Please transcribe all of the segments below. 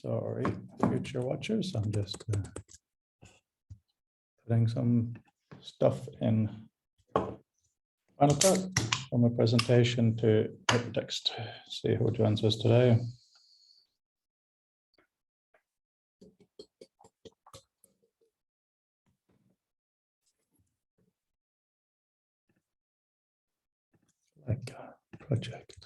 Sorry, future watchers. I'm just putting some stuff in Final Cut from a presentation to hypertext. See who joins us today. Like project.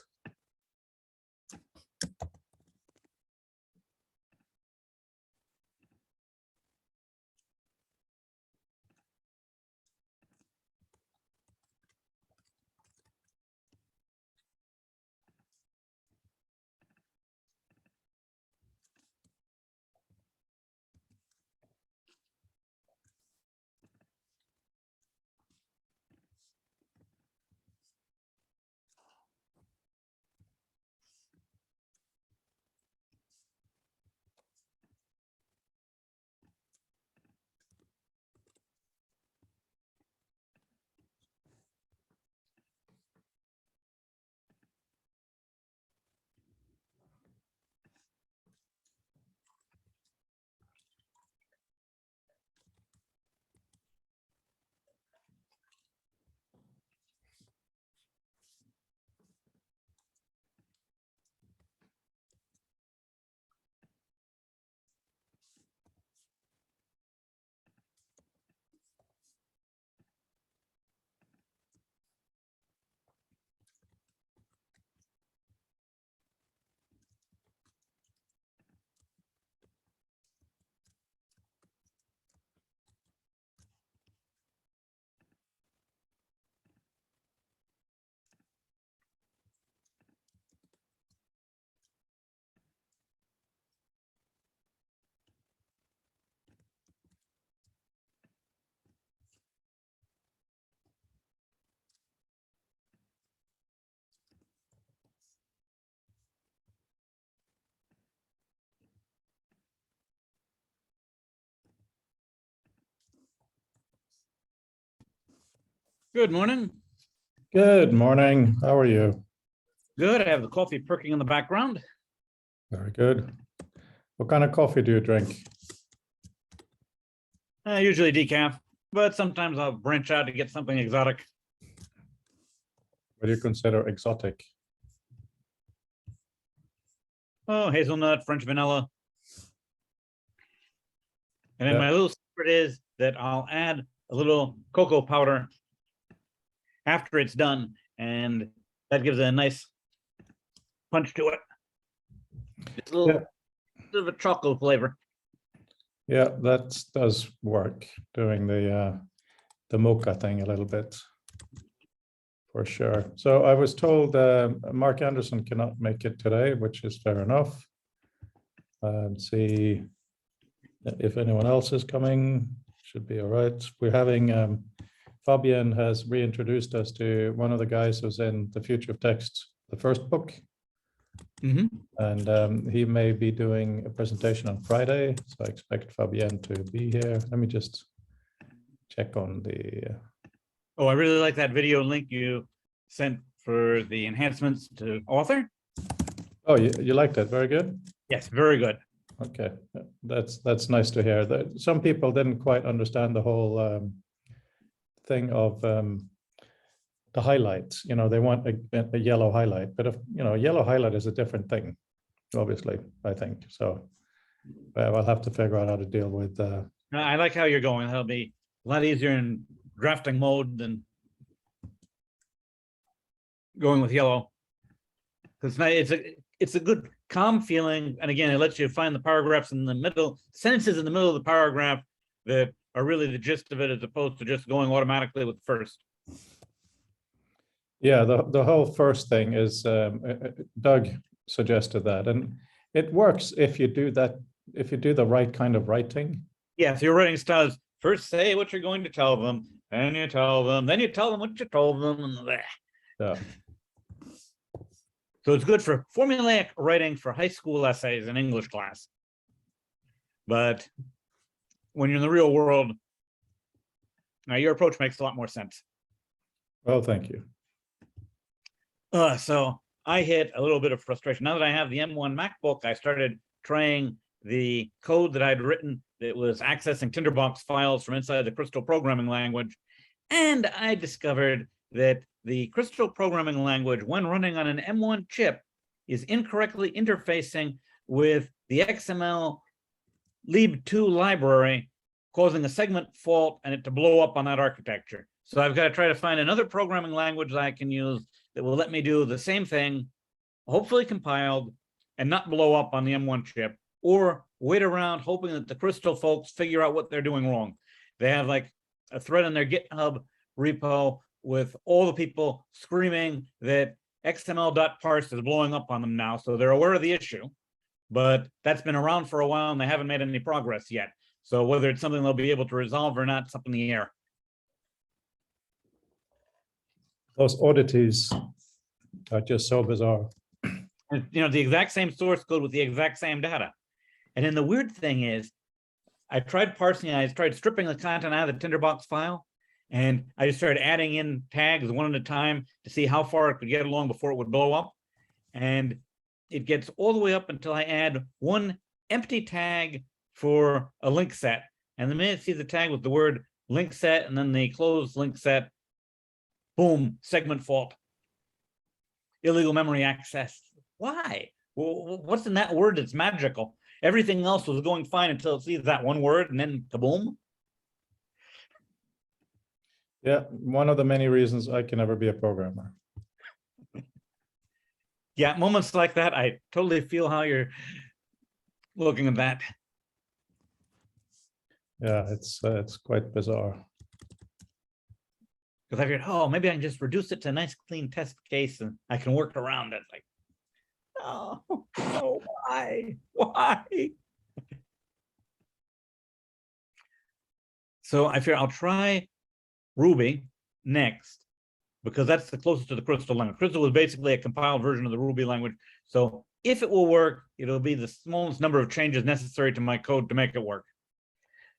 Good morning. Good morning. How are you? Good. I have the coffee perking in the background. Very good. What kind of coffee do you drink? Usually decaf, but sometimes I'll branch out to get something exotic. What do you consider exotic? Oh, hazelnut, French vanilla. And then Yeah. my little secret is that I'll add a little cocoa powder after it's done, and that gives it a nice punch to it. It's a little bit of a chocolate flavor. Yeah, that does work, doing the mocha thing a little bit, for sure. So I was told Mark Anderson cannot make it today, which is fair enough. See if anyone else is coming. Should be all right. We're having Fabian has reintroduced us to one of the guys who's in The Future of Text, the first book. And he may be doing a presentation on Friday, so I expect Fabienne to be here. Let me just check on the. Oh, I really like that video link you sent for the enhancements to author. Oh, you liked it? Very good. Yes, very good. Okay, that's nice to hear. That some people didn't quite understand the whole thing of the highlights. You know, they want a yellow highlight, but if you know, a yellow highlight is a different thing. Obviously, I think so. I'll have to figure out how to deal with. I like how you're going. That'll be a lot easier in drafting mode than going with yellow. Because it's a good calm feeling, and again, it lets you find the paragraphs in the middle, sentences in the middle of the paragraph that are really the gist of it, as opposed to just going automatically with the first. Yeah, the whole first thing is Doug suggested that, and it works if you do that, if you do the right kind of writing. Yeah, so your writing style is first say what you're going to tell them, then you tell them what you told them, and blah. Yeah. So it's good for formulaic writing for high school essays in English class. But when you're in the real world, your approach makes a lot more sense. Well, thank you. So I hit a little bit of frustration. Now that I have the M1 MacBook, I started trying the code that I'd written that was accessing Tinderbox files from inside the Crystal programming language. And I discovered that the Crystal programming language, when running on an M1 chip, is incorrectly interfacing with the XML lib2 library, causing a segment fault and it to blow up on that architecture. So I've got to try to find another programming language that I can use that will let me do the same thing, hopefully compiled, and not blow up on the M1 chip, or wait around hoping that the Crystal folks figure out what they're doing wrong. They have like a thread in their GitHub repo with all the people screaming that XML.parse is blowing up on them now. So they're aware of the issue, but that's been around for a while and they haven't made any progress yet. So whether it's something they'll be able to resolve or not, it's up in the air. Those oddities are just so bizarre. And, you know, the exact same source code with the exact same data. And then the weird thing is, I tried parsing, I tried stripping the content out of the Tinderbox file, and I just started adding in tags one at a time to see how far it could get along before it would blow up. And it gets all the way up until I add one empty tag for a link set. And the minute it sees the tag with the word link set and then the closed link set, boom, segment fault. Illegal memory access. Why? Well, what's in that word that's magical? Everything else was going fine until it sees that one word and then kaboom. Yeah, one of the many reasons I can never be a programmer. Yeah, moments like that, I totally feel how you're looking at that. Yeah, it's quite bizarre. Because I figured, oh, maybe I can just reduce it to a nice clean test case and I can work around it. Like, oh, no, why? Why? So I figure I'll try Ruby next, because that's the closest to the Crystal language. Crystal was basically a compiled version of the Ruby language. So if it will work, it'll be the smallest number of changes necessary to my code to make it work.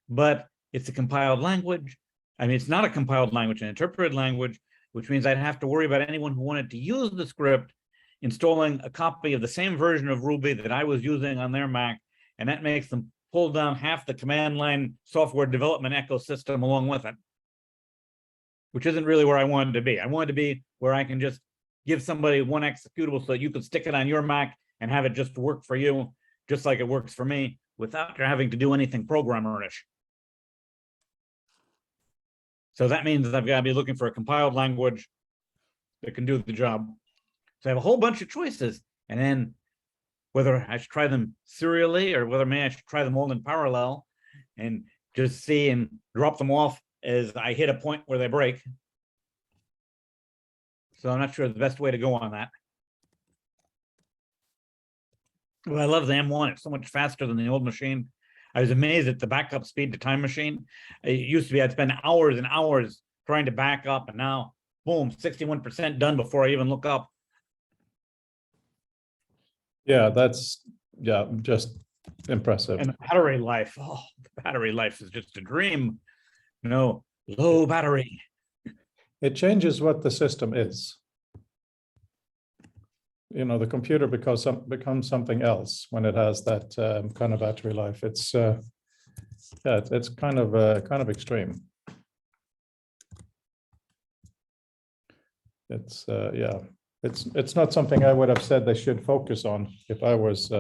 But it's a compiled language. I mean, it's not a compiled language, an interpreted language, which means I'd have to worry about anyone who wanted to use the script installing a copy of the same version of Ruby that I was using on their Mac. And that makes them pull down half the command line software development ecosystem along with it, which isn't really where I wanted to be. I wanted to be where I can just give somebody one executable so that you can stick it on your Mac and have it just work for you, just like it works for me, without having to do anything programmer-ish. So that means I've got to be looking for a compiled language that can do the job. So I have a whole bunch of choices, and then whether I should try them serially or whether maybe I should try them all in parallel and just see and drop them off as I hit a point where they break. So I'm not sure the best way to go on that. Well, I love the M1. It's so much faster than the old machine. I was amazed at the backup speed to Time Machine. It used to be I'd spend hours and hours trying to back up, and now, boom, 61% done before I even look up. Yeah, that's just impressive. And the battery life, oh, the battery life is just a dream. No, low battery. It changes what the system is. You know, the computer becomes something else when it has that kind of battery life. It's yeah, it's kind of extreme. It's yeah, it's not something I would have said they should focus on if I was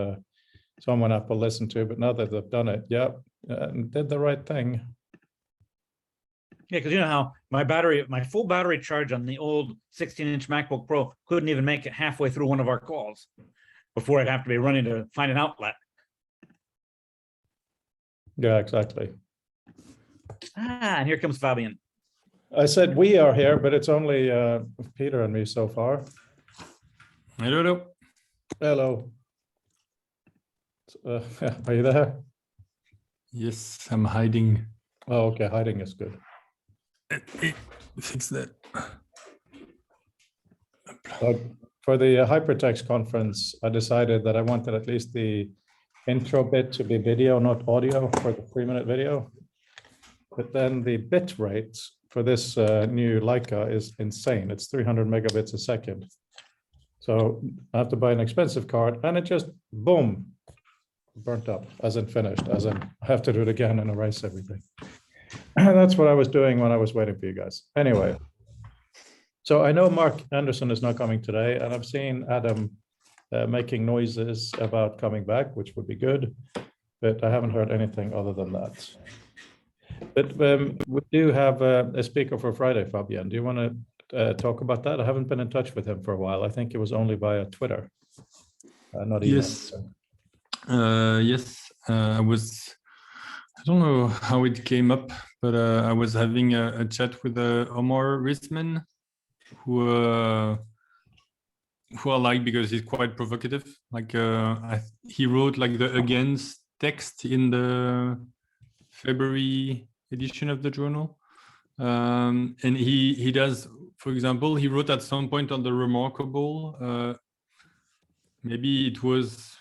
someone Apple listened to, but now that they've done it, yeah, did the right thing. Yeah, because you know how my full battery charge on the old 16-inch MacBook Pro couldn't even make it halfway through one of our calls before I'd have to be running to find an outlet. Yeah, exactly. Ah, and here comes Fabian. I said we are here, but it's only Peter and me so far. Hello. Hello. Are you there? Yes, I'm hiding. Oh, okay. Hiding is good. Fix that. For the Hypertext conference, I decided that I wanted at least the intro bit to be video, not audio, for the 3-minute video. But then the bit rate for this new Leica is insane. It's 300 megabits a second. So I have to buy an expensive card, and it just, boom, burnt up, as in finished, as in I have to do it again and erase everything. That's what I was doing when I was waiting for you guys. Anyway, so I know Mark Anderson is not coming today, and I've seen Adam making noises about coming back, which would be good, but I haven't heard anything other than that. But we do have a speaker for Friday, Fabian. Do you want to talk about that? I haven't been in touch with him for a while. I think it was only via Twitter, not email. Yes. Yes, I don't know how it came up, but I was having a chat with Omar Risman, who I like because he's quite provocative. Like he wrote like the against text in the February edition of the journal, and he does, for example, he wrote at some point on the Remarkable, maybe it was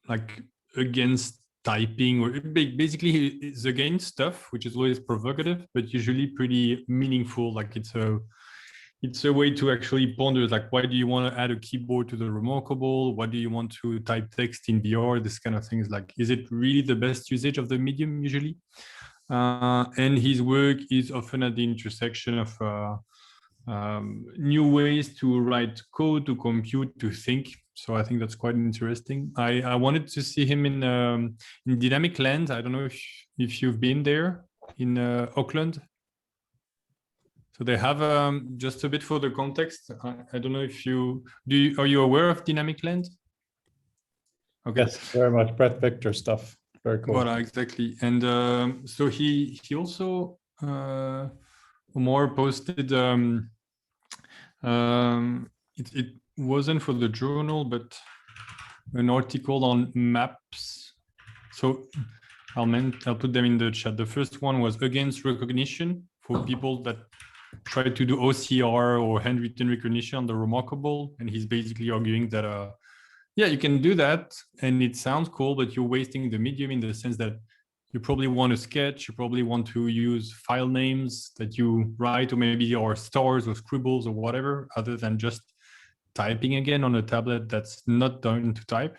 like against typing, or basically it's against stuff which is always provocative but usually pretty meaningful. Like it's a way to actually ponder, like, why do you want to add a keyboard to the Remarkable? What do you want to type text in VR? This kind of things. Like, is it really the best usage of the medium usually? And his work is often at the intersection of new ways to write code, to compute, to think. So I think that's quite interesting. I wanted to see him in Dynamic Land. I don't know if you've been there in Auckland. So they have just a bit for the context. I don't know if are you aware of Dynamic Land? Okay. Yes, very much. Brett Victor stuff. Very cool. Voilà, exactly. And so he also more posted. It wasn't for the journal, but an article on maps. So I'll put them in the chat. The first one was against recognition for people that try to do OCR or handwritten recognition on the Remarkable, and he's basically arguing that yeah, you can do that and it sounds cool, but you're wasting the medium in the sense that you probably want to sketch, you probably want to use file names that you write, or maybe or stars or scribbles or whatever, other than just typing again on a tablet that's not done to type.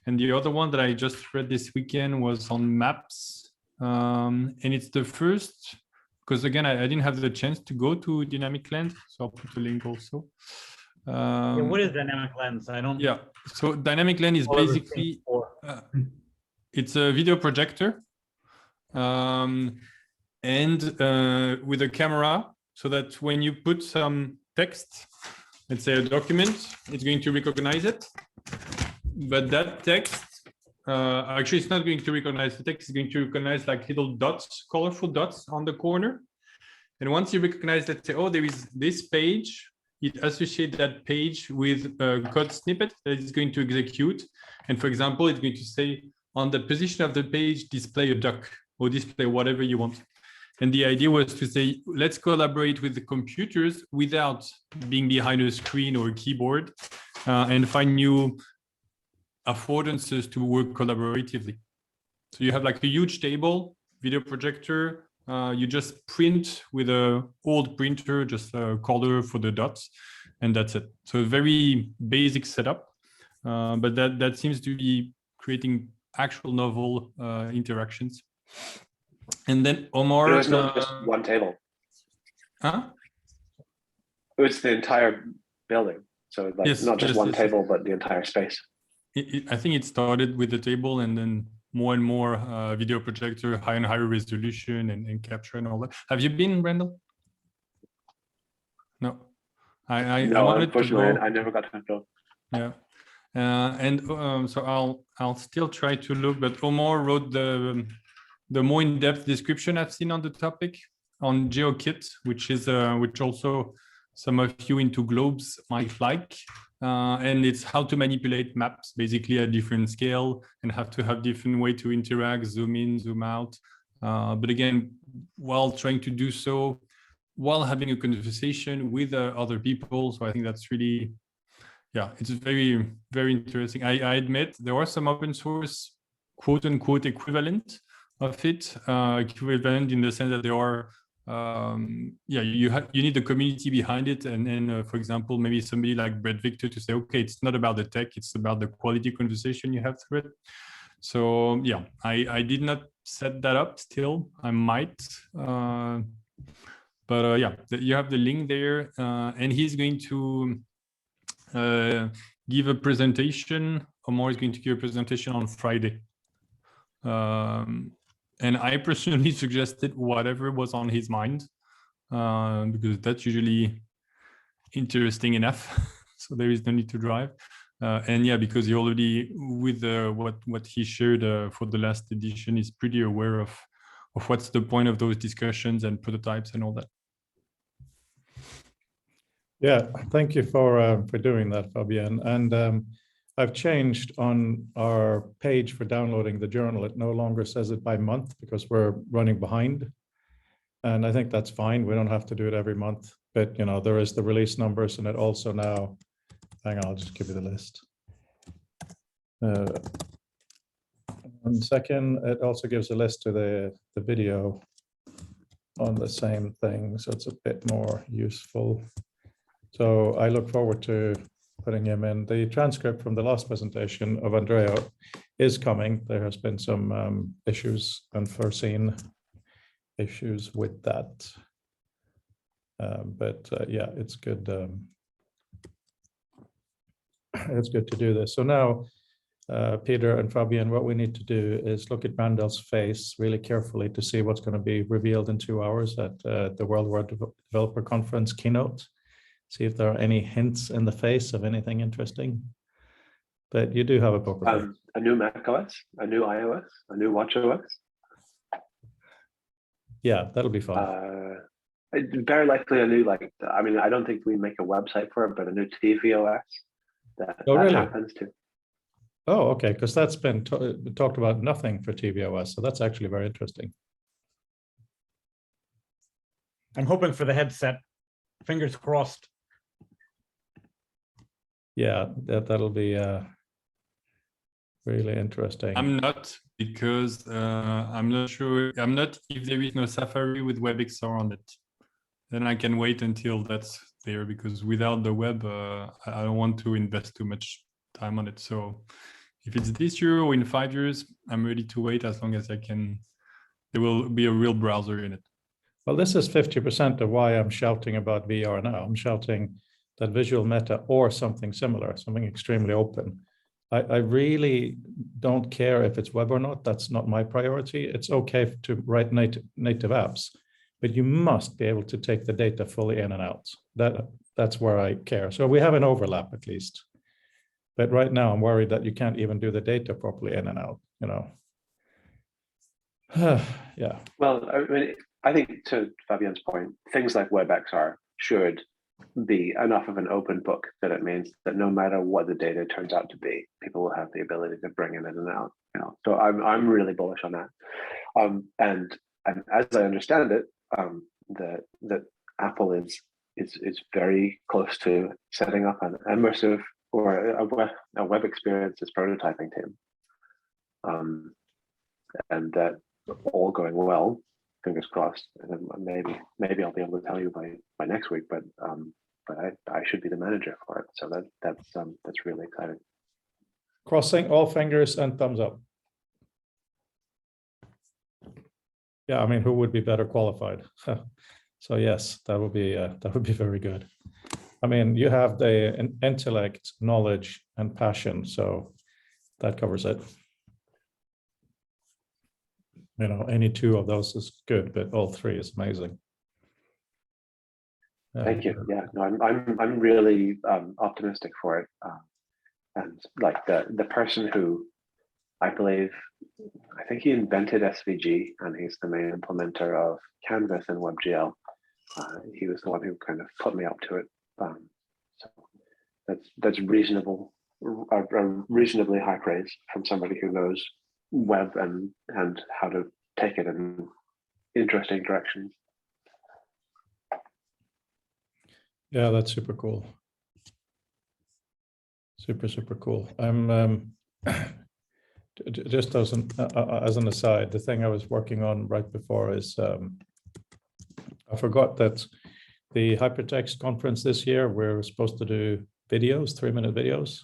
And the other one that I just read this weekend was on maps, and it's the first, because again, I didn't have the chance to go to Dynamic Land, so I'll put a link also. Yeah, what is Dynamic Lens? I don't. Yeah, so Dynamic Land is basically, it's a video projector, and with a camera, so that when you put some text, let's say a document, it's going to recognize it. But that text, actually, it's not going to recognize the text. It's going to recognize like little dots, colorful dots on the corner. And once you recognize that, say, oh, there is this page, it associates that page with a code snippet that it's going to execute. And for example, it's going to say on the position of the page, display a duck or display whatever you want. And the idea was to say, let's collaborate with the computers without being behind a screen or a keyboard, and find new affordances to work collaboratively. So you have like a huge table, video projector, you just print with an old printer, just a color for the dots, and that's it. So a very basic setup, but that seems to be creating actual novel interactions. And then Omar, it was not just one table. Huh? It was the entire building. So like Yes, not just yes, one yes. table, but the entire space. I think it started with the table, and then more and more video projector, higher and higher resolution, and capture and all that. Have you been, Randall? No. I No, wanted unfortunately, to go. I never got to go. Yeah. So I'll still try to look, but Omar wrote the more in-depth description I've seen on the topic on GeoKit, which also some of you into globes might like. And it's how to manipulate maps basically at different scale and have to have different way to interact, zoom in, zoom out. But again, while trying to do so, while having a conversation with other people. So I think that's really, yeah, it's very, very interesting. I admit there are some open source quote unquote equivalent of it, equivalent in the sense that there are, you need the community behind it, and for example, maybe somebody like Brett Victor to say, okay, it's not about the tech, it's about the quality conversation you have through it. So yeah, I did not set that up still. I might, but yeah, you have the link there, and he's going to give a presentation. Omar is going to give a presentation on Friday. And I personally suggested whatever was on his mind, because that's usually interesting enough. So there is no need to drive. And yeah, because he already, with what he shared for the last edition, is pretty aware of what's the point of those discussions and prototypes and all that. Yeah, thank you for doing that, Fabienne. And I've changed on our page for downloading the journal. It no longer says it by month because we're running behind. And I think that's fine. We don't have to do it every month. But you know, there is the release numbers, and it also now, hang on, I'll just give you the list. 1 second, it also gives a list to the video on the same thing, so it's a bit more useful. So I look forward to putting him in. The transcript from the last presentation of Andrea is coming. There has been some issues, unforeseen issues with that. But yeah, it's good. It's good to do this. So now, Peter and Fabienne, what we need to do is look at Randel's face really carefully to see what's going to be revealed in 2 hours at the World Wide Developer Conference keynote. See if there are any hints in the face of anything interesting. But you do have a poker face. A new Mac OS, a new iOS, a new watchOS. Yeah, that'll be fun. Very likely a new, like, I mean, I don't think we make a website for it, but a new tvOS. That really? happens too. Oh, okay, because that's been talked about nothing for tvOS, so that's actually very interesting. I'm hoping for the headset. Fingers crossed. Yeah, that'll be really interesting. I'm not, because I'm not sure. I'm not if there is no Safari with WebXR on it. Then I can wait until that's there, because without the web, I don't want to invest too much time on it. So if it's this year or in 5 years, I'm ready to wait as long as I can. There will be a real browser in it. Well, this is 50% of why I'm shouting about VR now. I'm shouting that Visual Meta or something similar, something extremely open. I really don't care if it's web or not. That's not my priority. It's okay to write native apps, but you must be able to take the data fully in and out. That's where I care. So we have an overlap at least. But right now I'm worried that you can't even do the data properly in and out, you know. Yeah. Well, I mean, I think to Fabienne's point, things like WebXR should be enough of an open book that it means that no matter what the data turns out to be, people will have the ability to bring it in and out. You know, so I'm really bullish on that. And as I understand it, that Apple is very close to setting up an immersive or a web experiences prototyping team, and that all going well, fingers crossed, and then maybe I'll be able to tell you by next week. But I should be the manager for it, so that's really exciting. Crossing all fingers and thumbs up. Yeah, I mean, who would be better qualified? So yes, that would be very good. I mean, you have the intellect, knowledge, and passion, so that covers it. You know, any 2 of those is good, but all 3 is amazing. Thank you. Yeah, no, I'm really optimistic for it, and like the person who I think he invented SVG, and he's the main implementer of Canvas and WebGL. He was the one who kind of put me up to it. So that's reasonable, a reasonably high praise from somebody who knows web and how to take it in interesting directions. Yeah, that's super cool. Super cool. I'm just as an aside, the thing I was working on right before is I forgot that the Hypertext conference this year, we're supposed to do videos, 3-minute videos.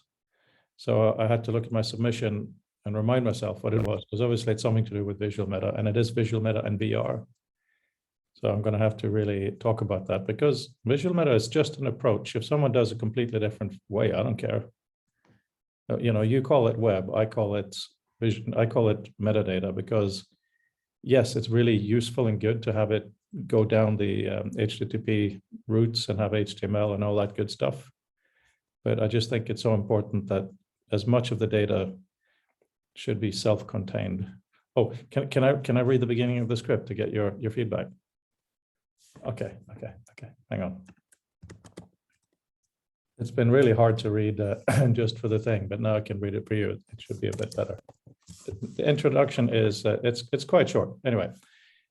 So I had to look at my submission and remind myself what it was, because obviously it's something to do with visual meta, and it is visual meta and VR. So I'm going to have to really talk about that, because visual meta is just an approach. If someone does a completely different way, I don't care. You know, you call it web, I call it vision, I call it metadata, because yes, it's really useful and good to have it go down the HTTP routes and have HTML and all that good stuff. But I just think it's so important that as much of the data should be self-contained. Oh, can I read the beginning of the script to get your feedback? Okay, hang on. It's been really hard to read just for the thing, but now I can read it for you. It should be a bit better. The introduction is, it's quite short. Anyway,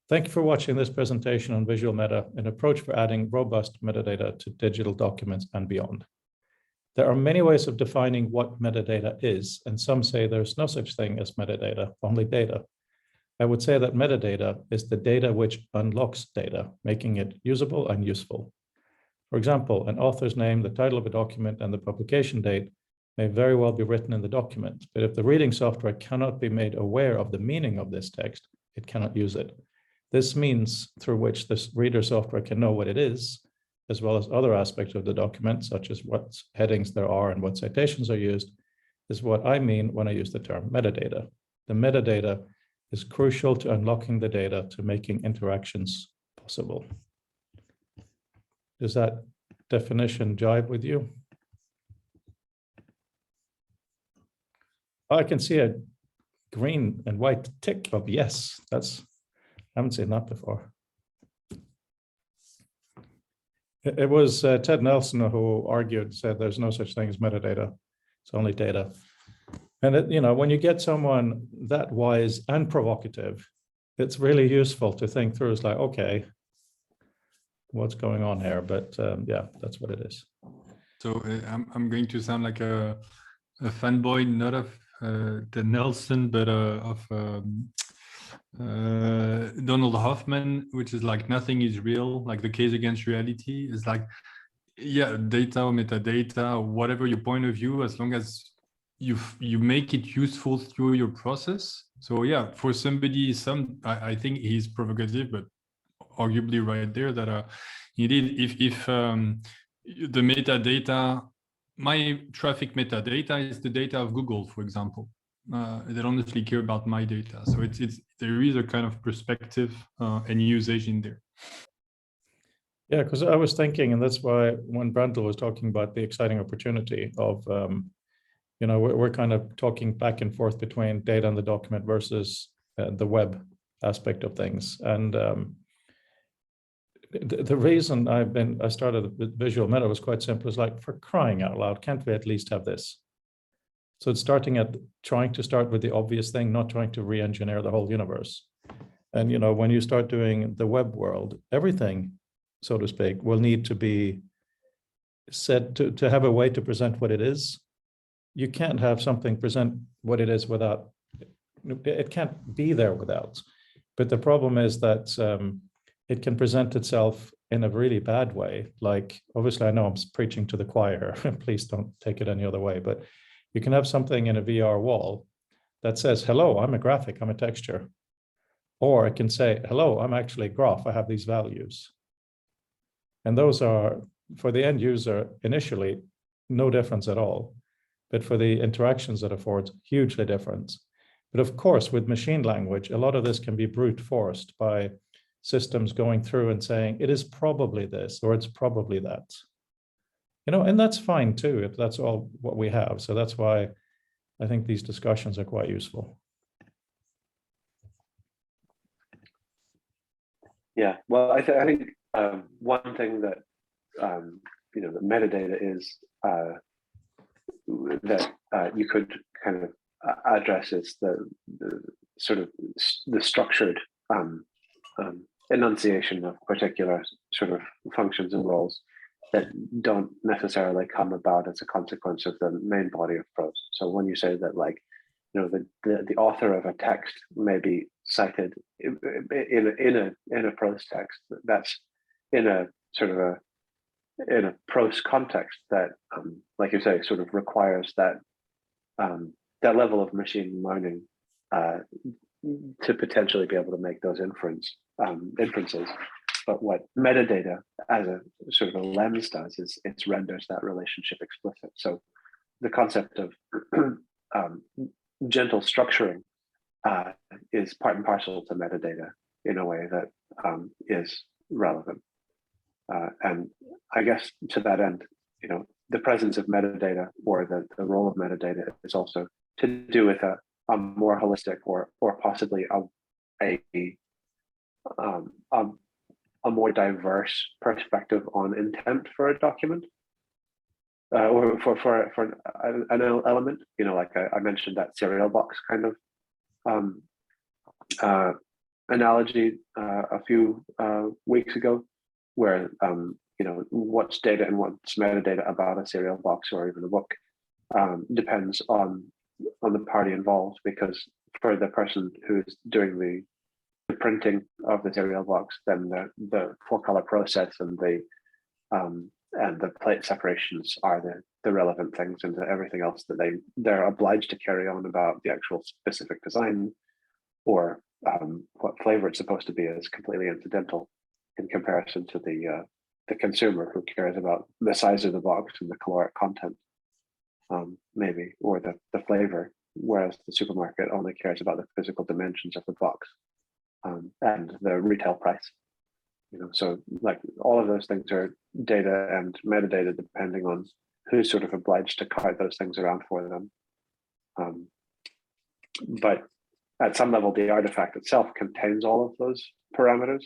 thank you for watching this presentation on visual meta, an approach for adding robust metadata to digital documents and beyond. There are many ways of defining what metadata is, and some say there's no such thing as metadata, only data. I would say that metadata is the data which unlocks data, making it usable and useful. For example, an author's name, the title of a document, and the publication date may very well be written in the document, but if the reading software cannot be made aware of the meaning of this text, it cannot use it. This means through which this reader software can know what it is, as well as other aspects of the document, such as what headings there are and what citations are used, is what I mean when I use the term metadata. The metadata is crucial to unlocking the data to making interactions possible. Does that definition jive with you? I can see a green and white tick of yes. I haven't seen that before. It was Ted Nelson who said there's no such thing as metadata. It's only data. And you know, when you get someone that wise and provocative, it's really useful to think through. It's like, okay, what's going on here? But yeah, that's what it is. So I'm going to sound like a fanboy, not of the Nelson, but of Donald Hoffman, which is like nothing is real, like the case against reality is like, yeah, data or metadata, whatever your point of view, as long as you make it useful through your process. So yeah, for somebody, I think he's provocative, but arguably right there that indeed, if the metadata, my traffic metadata is the data of Google, for example. They don't honestly care about my data. So there is a kind of perspective and usage in there. Yeah, because I was thinking, and that's why when Brandl was talking about the exciting opportunity of, you know, we're kind of talking back and forth between data and the document versus the web aspect of things. And the reason I started with visual meta was quite simple. It's like, for crying out loud, can't we at least have this? So it's trying to start with the obvious thing, not trying to re-engineer the whole universe. And you know, when you start doing the web world, everything, so to speak, will need to be said to have a way to present what it is. You can't have something present what it is without, it can't be there without. But the problem is that it can present itself in a really bad way. Like, obviously, I know I'm preaching to the choir. Please don't take it any other way. But you can have something in a VR wall that says, hello, I'm a graphic, I'm a texture. Or it can say, hello, I'm actually a graph, I have these values. And those are, for the end user, initially, no difference at all. But for the interactions that affords, hugely different. But of course, with machine language, a lot of this can be brute forced by systems going through and saying, it is probably this, or it's probably that. You know, and that's fine too, if that's all what we have. So that's why I think these discussions are quite useful. Yeah, well, I think one thing that you know, the metadata is that you could kind of address is the sort of the structured enunciation of particular sort of functions and roles that don't necessarily come about as a consequence of the main body of prose. So when you say that, like, you know, the author of a text may be cited in a prose text, that's in a sort of in a prose context that, like you say, sort of requires that that level of machine learning to potentially be able to make those inferences. But what metadata as a sort of a lens does is it renders that relationship explicit. So the concept of gentle structuring is part and parcel to metadata in a way that is relevant. And I guess to that end, the presence of metadata or the role of metadata is also to do with a more holistic or possibly a more diverse perspective on intent for a document. Or for an element, like I mentioned that cereal box kind of analogy a few weeks ago, where what's data and what's metadata about a cereal box or even a book depends on the party involved, because for the person who's doing the printing of the cereal box, then the four color process and the plate separations are the relevant things, and everything else that they're obliged to carry on about the actual specific design or what flavor it's supposed to be is completely incidental in comparison to the consumer, who cares about the size of the box and the caloric content, maybe, or the flavor, whereas the supermarket only cares about the physical dimensions of the box and the retail price. So like all of those things are data and metadata depending on who's sort of obliged to cart those things around for them. But at some level, the artifact itself contains all of those parameters,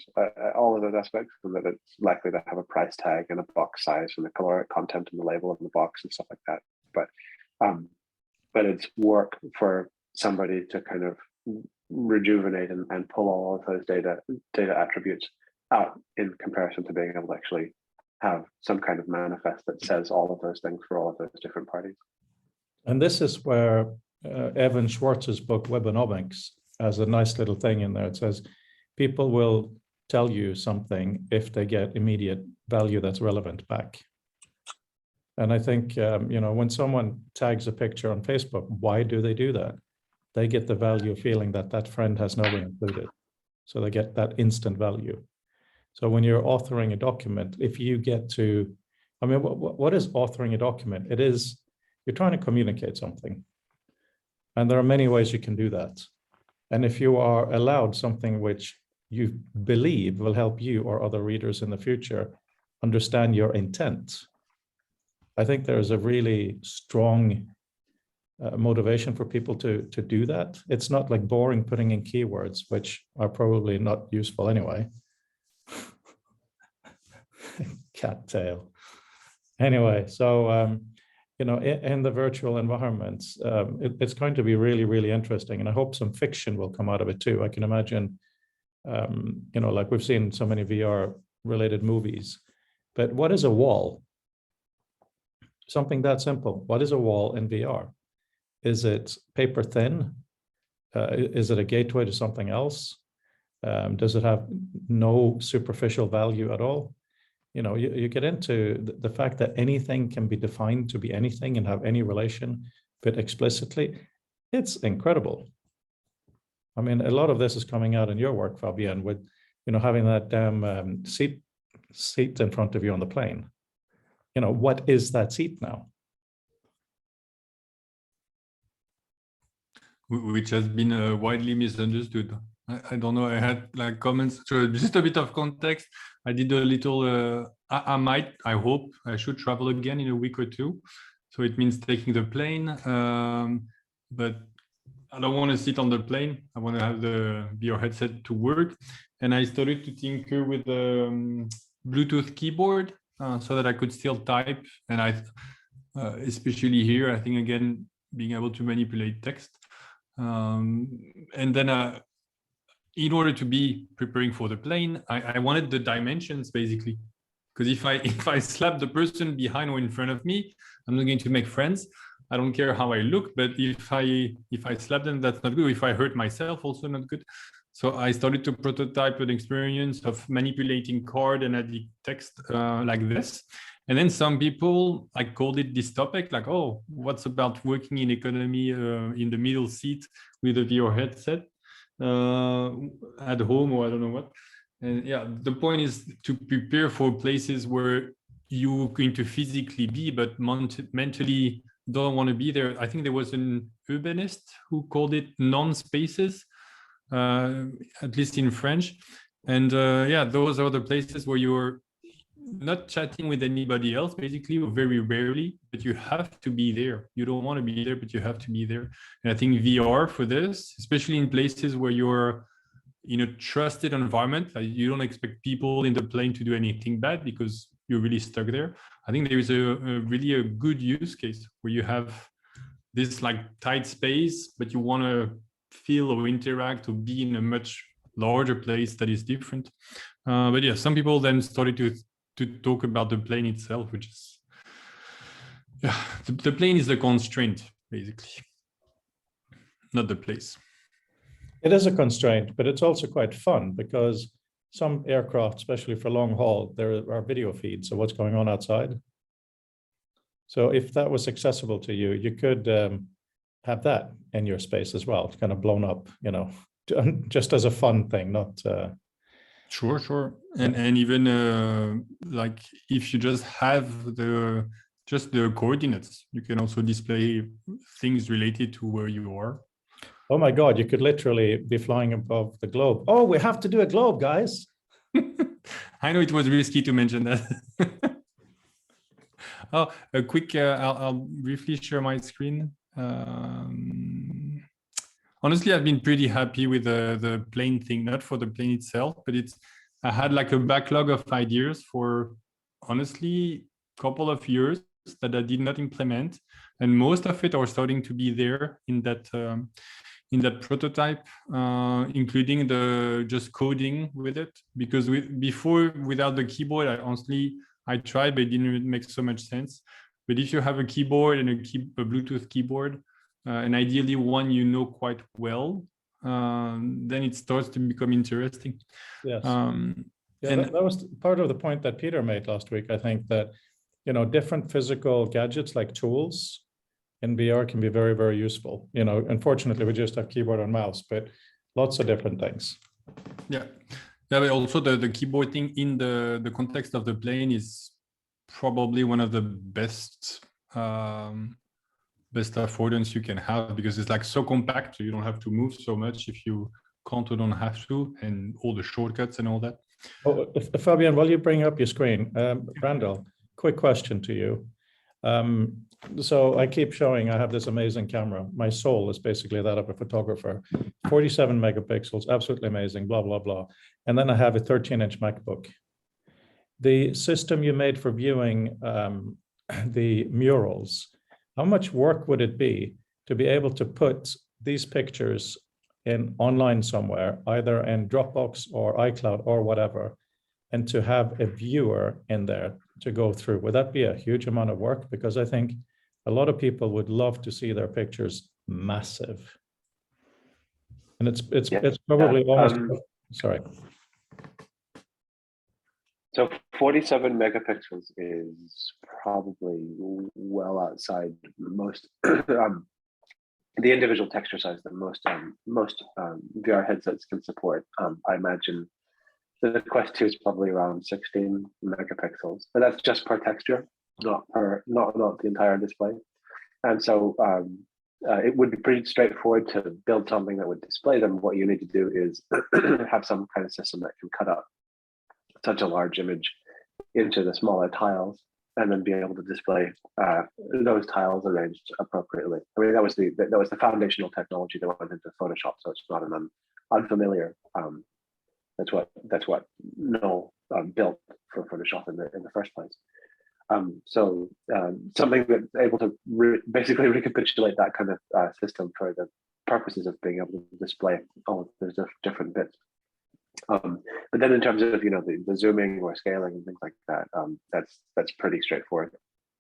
all of those aspects, and that it's likely to have a price tag and a box size and the caloric content and the label of the box and stuff like that. But it's work for somebody to kind of rejuvenate and pull all of those data attributes out in comparison to being able to actually have some kind of manifest that says all of those things for all of those different parties. And this is where Evan Schwartz's book Webonomics has a nice little thing in there. It says people will tell you something if they get immediate value that's relevant back. And I think, when someone tags a picture on Facebook, why do they do that? They get the value feeling that friend has nobody included. So they get that instant value. So when you're authoring a document, if you get to, what is authoring a document? It is, you're trying to communicate something. And there are many ways you can do that. And if you are allowed something which you believe will help you or other readers in the future understand your intent, I think there is a really strong motivation for people to do that. It's not like boring putting in keywords, which are probably not useful anyway. Cattail. Anyway, so in the virtual environments, it's going to be really, really interesting, and I hope some fiction will come out of it too. I can imagine, like we've seen so many VR-related movies. But what is a wall? Something that simple. What is a wall in VR? Is it paper thin? Is it a gateway to something else? Does it have no superficial value at all? You get into the fact that anything can be defined to be anything and have any relation fit explicitly. It's incredible. I mean, a lot of this is coming out in your work, Fabienne, with having that damn seat in front of you on the plane. What is that seat now? Which has been widely misunderstood. I don't know. I had like comments. So just a bit of context. I did a little. I hope I should travel again in a week or two. So it means taking the plane. But I don't want to sit on the plane. I want to have the VR headset to work. And I started to tinker with the Bluetooth keyboard so that I could still type. And especially here, I think again being able to manipulate text. And then in order to be preparing for the plane, I wanted the dimensions basically, because if I slap the person behind or in front of me, I'm not going to make friends. I don't care how I look, but if I slap them, that's not good. If I hurt myself, also not good. So I started to prototype an experience of manipulating card and adding text like this. And then some people like called it this topic, like, oh, what's about working in economy in the middle seat with a VR headset at home, or I don't know what. And yeah, the point is to prepare for places where you're going to physically be, but mentally don't want to be there. I think there was an urbanist who called it non-spaces, at least in French. And yeah, those are the places where you're not chatting with anybody else, basically, or very rarely, but you have to be there. You don't want to be there, but you have to be there. And I think VR for this, especially in places where you're in a trusted environment, like you don't expect people in the plane to do anything bad because you're really stuck there. I think there is a really a good use case where you have this like tight space, but you want to feel or interact or be in a much larger place that is different. But yeah, some people then started to talk about the plane itself, which is, yeah, the plane is the constraint, basically, not the place. It is a constraint, but it's also quite fun because some aircraft, especially for long haul, there are video feeds of what's going on outside. So if that was accessible to you, you could have that in your space as well, kind of blown up, you know, just as a fun thing, not. Sure. And even like if you just have the coordinates, you can also display things related to where you are. Oh my God, you could literally be flying above the globe. Oh, we have to do a globe, guys. I know it was risky to mention that. Oh, a quick, I'll briefly share my screen. Honestly, I've been pretty happy with the plane thing, not for the plane itself, but I had like a backlog of ideas for, honestly, a couple of years that I did not implement. And most of it are starting to be there in that prototype, including the just coding with it. Because before, without the keyboard, I tried, but it didn't make so much sense. But if you have a keyboard and a Bluetooth keyboard, and ideally one you know quite well, then it starts to become interesting. Yes. Yeah, and that was part of the point that Peter made last week. I think that, you know, different physical gadgets like tools in VR can be very, very useful. You know, unfortunately, we just have keyboard and mouse, but lots of different things. Yeah, but also the keyboard thing in the context of the plane is probably one of the best affordance you can have, because it's like so compact, so you don't have to move so much if you can't or don't have to, and all the shortcuts and all that. Oh, Fabian, while you bring up your screen, Randall, quick question to you. So I keep showing I have this amazing camera. My soul is basically that of a photographer. 47 megapixels, absolutely amazing, blah, blah, blah. And then I have a 13-inch MacBook. The system you made for viewing the murals, how much work would it be to be able to put these pictures in online somewhere, either in Dropbox or iCloud or whatever, and to have a viewer in there to go through? Would that be a huge amount of work? Because I think a lot of people would love to see their pictures massive. And it's probably almost, sorry. So 47 megapixels is probably well outside most the individual texture size that most VR headsets can support. I imagine the Quest 2 is probably around 16 megapixels, but that's just per texture, not the entire display. And so it would be pretty straightforward to build something that would display them. What you need to do is have some kind of system that can cut up such a large image into the smaller tiles, and then be able to display those tiles arranged appropriately. I mean, that was the foundational technology that went into Photoshop, so it's not an unfamiliar. That's what Noel built for Photoshop in the first place. So something that's able to basically recapitulate that kind of system for the purposes of being able to display all of those different bits. But then in terms of, you know, the zooming or scaling and things like that, that's pretty straightforward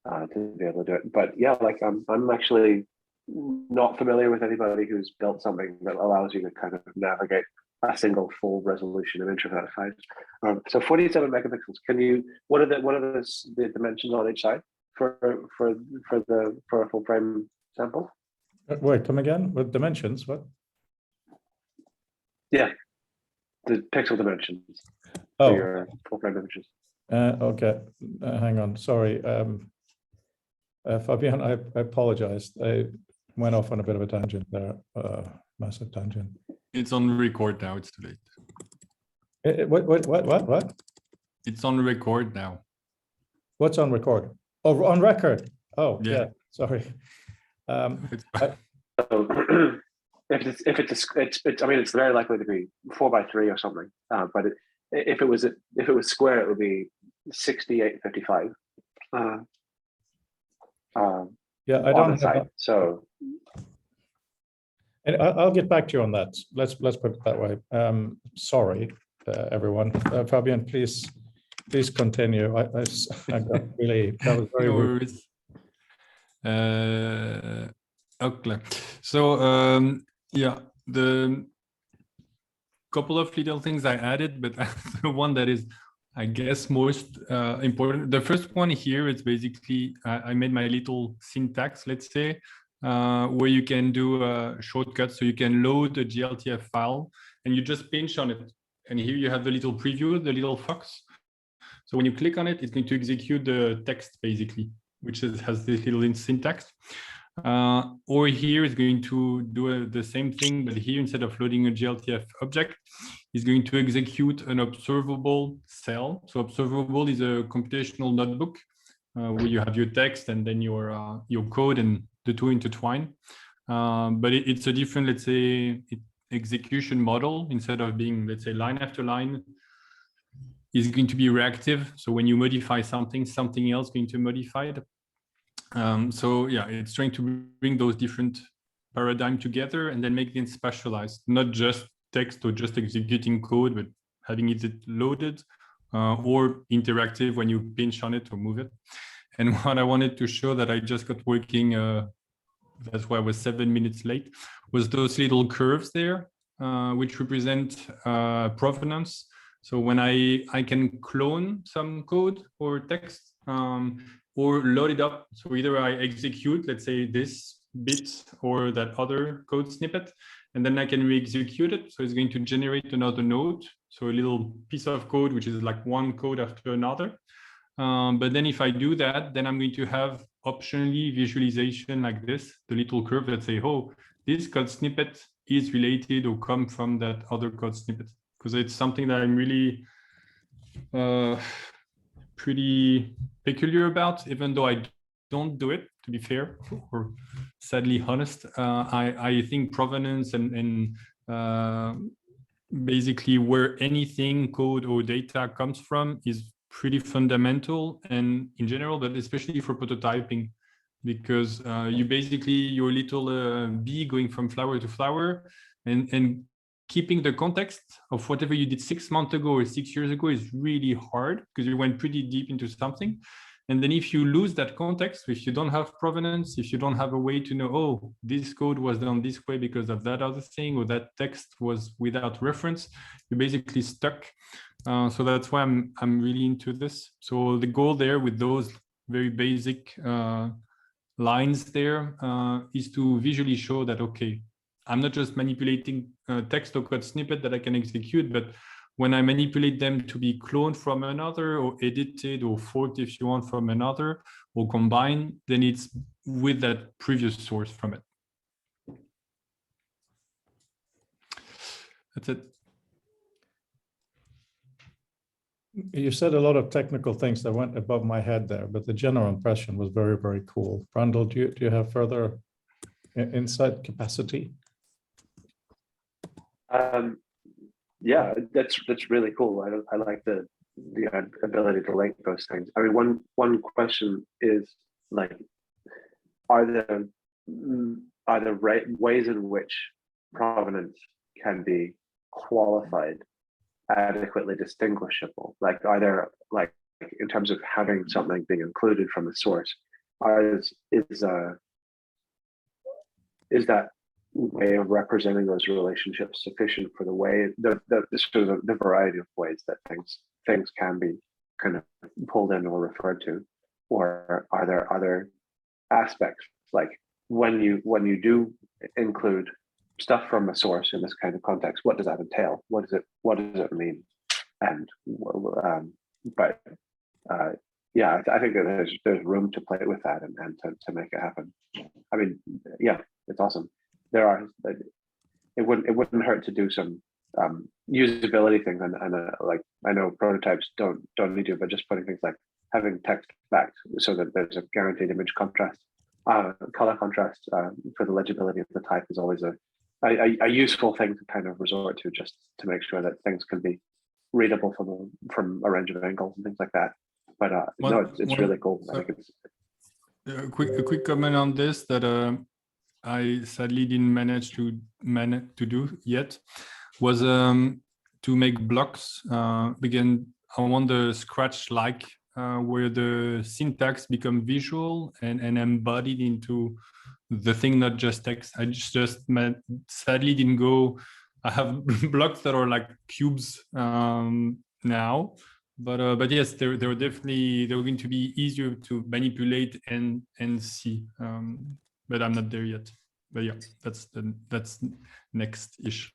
to be able to do it. But yeah, like I'm actually not familiar with anybody who's built something that allows you to kind of navigate a single full resolution image of that size. So 47 megapixels. What are the dimensions on each side for a full frame sample? Wait, come again with dimensions? What? Yeah, the pixel dimensions for Oh, your full frame images. okay. Hang on. Sorry. Fabian, I apologize. I went off on a bit of a tangent there, massive tangent. It's on record now. It's too late. What? It's on record now. What's on record? Oh, on record. Oh, Yeah. yeah. Sorry. It's So I mean, it's very likely to be 4:3 or something. But if it was square, it would be 6855. Yeah, I on don't the have side. that. So And I'll get back to you on that. Let's put it that way. Sorry, everyone. Fabian, please continue. I got really, that was very No rude. worries. Okay. So yeah, the couple of little things I added, but the one that is, I guess, most important. The first one here is basically I made my little syntax, let's say, where you can do a shortcut. So you can load a GLTF file and you just pinch on it. And here you have the little preview, the little fox. So when you click on it, it's going to execute the text basically, which has this little syntax. Or here is going to do the same thing, but here instead of loading a GLTF object, is going to execute an observable cell. So observable is a computational notebook where you have your text and then your code, and the two intertwine. But it's a different, let's say, execution model. Instead of being, let's say, line after line, is going to be reactive. So when you modify something, something else is going to modify it. So yeah, it's trying to bring those different paradigms together and then make them specialized, not just text or just executing code, but having it loaded or interactive when you pinch on it or move it. And what I wanted to show that I just got working, that's why I was 7 minutes late, was those little curves there, which represent provenance. So when I can clone some code or text or load it up. So either I execute, let's say, this bit or that other code snippet, and then I can re-execute it. So it's going to generate another node. So a little piece of code, which is like one code after another. But then if I do that, then I'm going to have optionally visualization like this, the little curve that say, oh, this code snippet is related or come from that other code snippet. Because it's something that I'm really pretty peculiar about, even though I don't do it, to be fair, or sadly honest. I think provenance and basically where anything, code or data comes from is pretty fundamental, and in general, but especially for prototyping, because you basically, your little bee going from flower to flower, and keeping the context of whatever you did 6 months ago or 6 years ago is really hard, because you went pretty deep into something. And then if you lose that context, if you don't have provenance, if you don't have a way to know, oh, this code was done this way because of that other thing, or that text was without reference, you're basically stuck. So that's why I'm really into this. So the goal there with those very basic lines there is to visually show that, okay, I'm not just manipulating text or code snippet that I can execute, but when I manipulate them to be cloned from another or edited or forked, if you want, from another or combined, then it's with that previous source from it. That's it. You said a lot of technical things that went above my head there, but the general impression was very, very cool. Brandl, do you have further insight capacity? Yeah, that's really cool. I like the ability to link those things. I mean, one question is like, are there ways in which provenance can be qualified, adequately distinguishable? Like, are there, like, in terms of having something being included from the source, is that way of representing those relationships sufficient for the way the variety of ways that things can be kind of pulled in or referred to, or are there other aspects like when you do include stuff from a source in this kind of context, what does that entail? What does it mean? And yeah, I think that there's room to play with that and to make it happen. I mean, yeah, it's awesome. It wouldn't hurt to do some usability things, and like I know prototypes don't need to, but just putting things like having text back so that there's a guaranteed image contrast, color contrast for the legibility of the type is always a useful thing to kind of resort to, just to make sure that things can be readable from a range of angles and things like that. But no, it's really cool. I think it's a quick comment on this that I sadly didn't manage to do yet was to make blocks. Again, I want the Scratch-like where the syntax become visual and embodied into the thing, not just text. I just sadly didn't go. I have blocks that are like cubes now, but yes, they're going to be easier to manipulate and see. But I'm not there yet. But yeah, that's next-ish.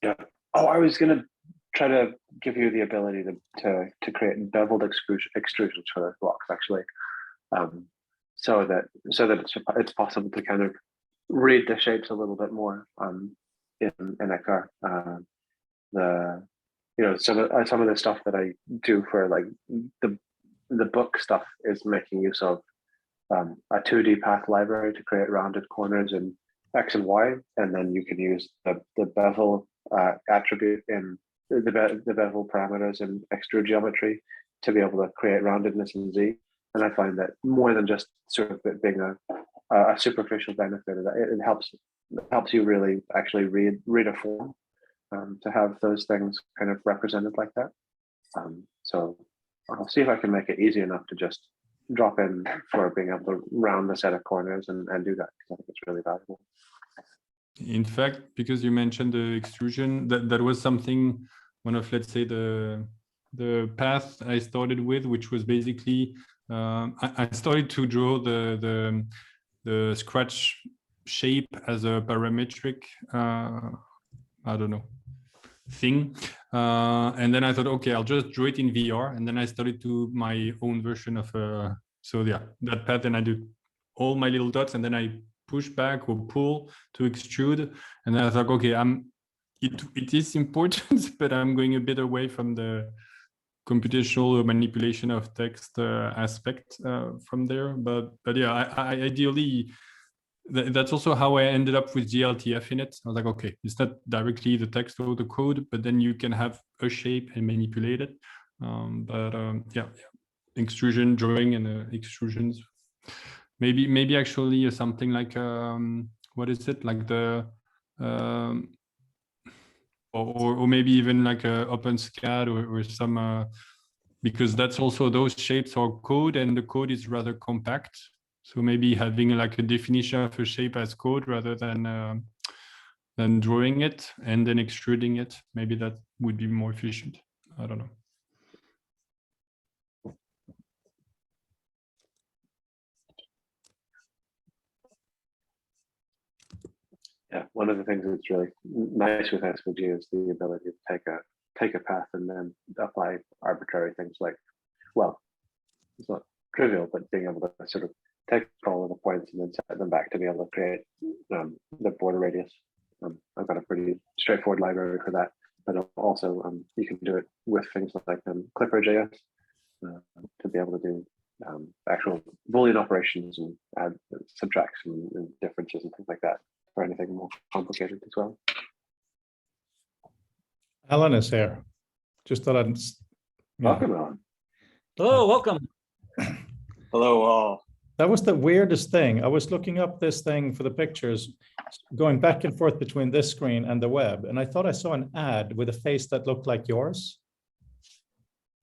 Yeah. Oh, I was gonna try to give you the ability to create beveled extrusions for those blocks actually, so that it's possible to kind of read the shapes a little bit more in XR. Some of the stuff that I do for like the book stuff is making use of a 2D path library to create rounded corners in X and Y, and then you can use the bevel attribute in the bevel parameters in extrude geometry to be able to create roundedness in Z. And I find that more than just sort of it being a superficial benefit, it helps you really actually read a form to have those things kind of represented like that. So I'll see if I can make it easy enough to just drop in for being able to round a set of corners and do that, because I think it's really valuable. In fact, because you mentioned the extrusion, that was something, one of, let's say, the path I started with, which was basically I started to draw the Scratch shape as a parametric I don't know, thing, and then I thought, okay, I'll just draw it in VR, and then I started to my own version of so yeah, that path, and I do all my little dots, and then I push back or pull to extrude, and then I thought, okay, it is important, but I'm going a bit away from the computational manipulation of text aspect from there. But yeah, I ideally, that's also how I ended up with GLTF in it. I was like, okay, it's not directly the text or the code, but then you can have a shape and manipulate it. Yeah, extrusion, drawing, and extrusions. Maybe actually something like what is it, like the or maybe even like a OpenSCAD or some because that's also, those shapes are code, and the code is rather compact. So maybe having like a definition of a shape as code rather than drawing it and then extruding it, maybe that would be more efficient. I don't know. Yeah, one of the things that's really nice with SVG is the ability to take a path and then apply arbitrary things like, well, it's not trivial, but being able to sort of take all of the points and then set them back to be able to create the border radius. I've got a pretty straightforward library for that, but also you can do it with things like Clipper.js to be able to do actual Boolean operations and add subtraction and differences and things like that, or anything more complicated as well. Alan is here. Just thought I'd. Welcome, Alan. Hello, welcome. Hello, all. That was the weirdest thing. I was looking up this thing for the pictures, going back and forth between this screen and the web, and I thought I saw an ad with a face that looked like yours.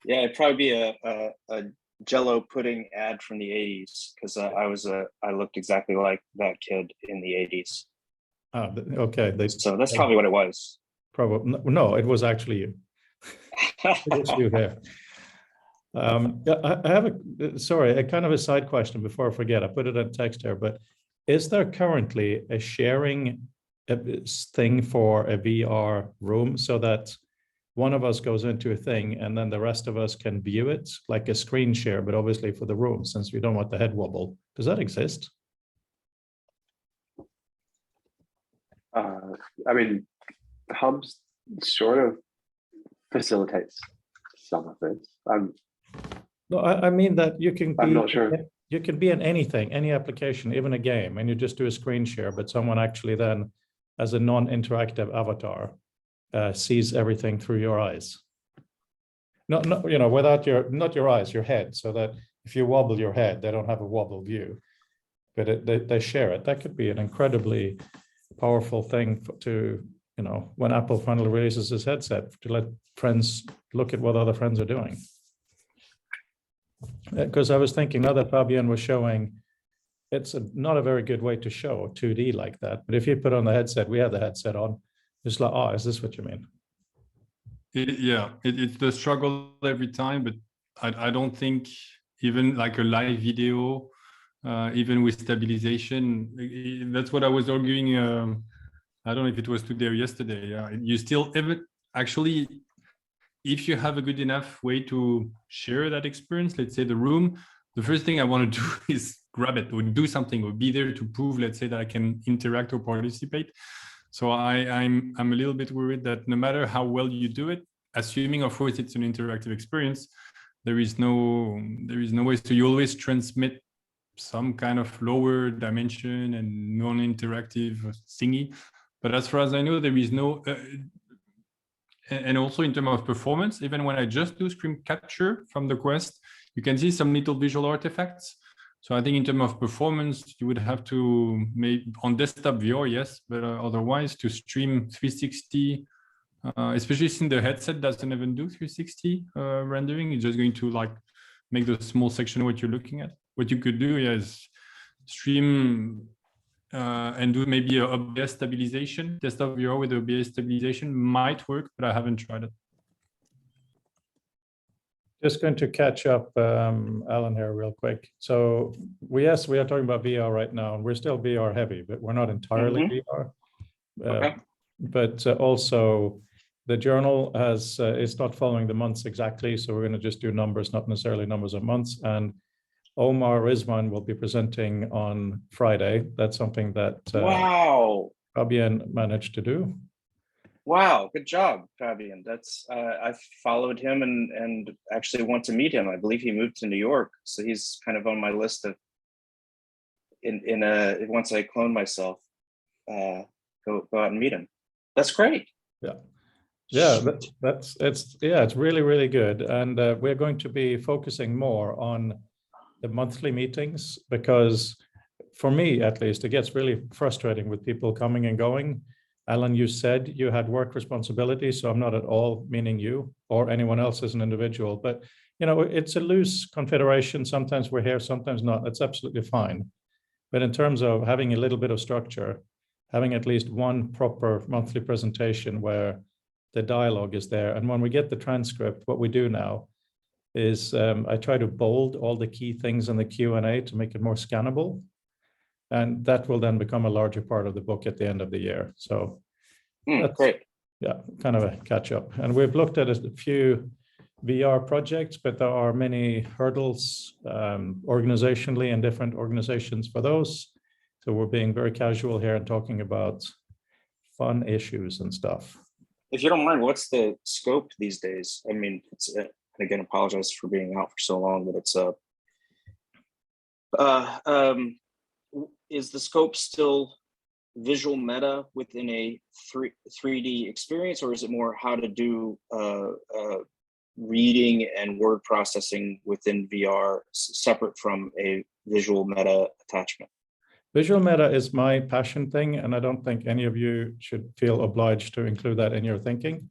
Yeah, it'd probably be a Jello pudding ad from the 80s, because I looked exactly like that kid in the 80s. Okay, they So that's probably what it was. probably, no, it was actually you. It was you here. Yeah, I have sorry, a kind of a side question before I forget. I put it in text here, but is there currently a sharing thing for a VR room so that one of us goes into a thing and then the rest of us can view it like a screen share, but obviously for the room, since we don't want the head wobble? Does that exist? I mean, Hubs sort of facilitates some of this. No, I mean that you can I'm be, not sure. you can be in anything, any application, even a game, and you just do a screen share, but someone actually then, as a non-interactive avatar, sees everything through your eyes. Not, you know, without not your eyes, your head, so that if you wobble your head, they don't have a wobble view, but they share it. That could be an incredibly powerful thing to, you know, when Apple finally releases his headset, to let friends look at what other friends are doing. Because I was thinking, now that Fabian was showing, it's not a very good way to show 2D like that. But if you put on the headset, we have the headset on, it's like, oh, is this what you mean? It's the struggle every time, but I don't think even like a live video, even with stabilization, that's what I was arguing. I don't know if it was today or yesterday. You still actually, if you have a good enough way to share that experience, let's say the room, the first thing I want to do is grab it or do something or be there to prove, let's say, that I can interact or participate. So I'm a little bit worried that no matter how well you do it, assuming of course it's an interactive experience, there is no way to, you always transmit some kind of lower dimension and non-interactive thingy. But as far as I know, there is no, and also in terms of performance, even when I just do screen capture from the Quest, you can see some little visual artifacts. So I think in terms of performance, you would have to make on desktop VR, yes, but otherwise to stream 360, especially since the headset doesn't even do 360 rendering. It's just going to like make the small section of what you're looking at. What you could do is stream and do maybe a OBS stabilization. Desktop VR with OBS stabilization might work, but I haven't tried it. Just going to catch up, Alan, here real quick. So we are talking about VR right now, and we're still VR heavy, but we're not entirely VR. Okay. But also the journal is not following the months exactly, so we're going to just do numbers, not necessarily numbers of months. And Omar Rizwan will be presenting on Friday. That's something that Wow. Fabian managed to do. Wow, good job, Fabian. That's I've followed him and actually want to meet him. I believe he moved to New York, so he's kind of on my list of once I clone myself, go out and meet him. That's great. Yeah, it's really, really good. And we're going to be focusing more on the monthly meetings, because for me, at least, it gets really frustrating with people coming and going. Alan, you said you had work responsibilities, so I'm not at all meaning you or anyone else as an individual, but you know, it's a loose confederation. Sometimes we're here, sometimes not. That's absolutely fine. But in terms of having a little bit of structure, having at least one proper monthly presentation where the dialogue is there. And when we get the transcript, what we do now is I try to bold all the key things in the Q&A to make it more scannable. And that will then become a larger part of the book at the end of the year. So that's great. Yeah, kind of a catch up. And we've looked at a few VR projects, but there are many hurdles organizationally in different organizations for those. So we're being very casual here and talking about fun issues and stuff. If you don't mind, what's the scope these days? I mean, it's again, apologize for being out for so long, but it's is the scope still visual meta within a 3D experience, or is it more how to do reading and word processing within VR separate from a visual meta attachment? Visual meta is my passion thing, and I don't think any of you should feel obliged to include that in your thinking.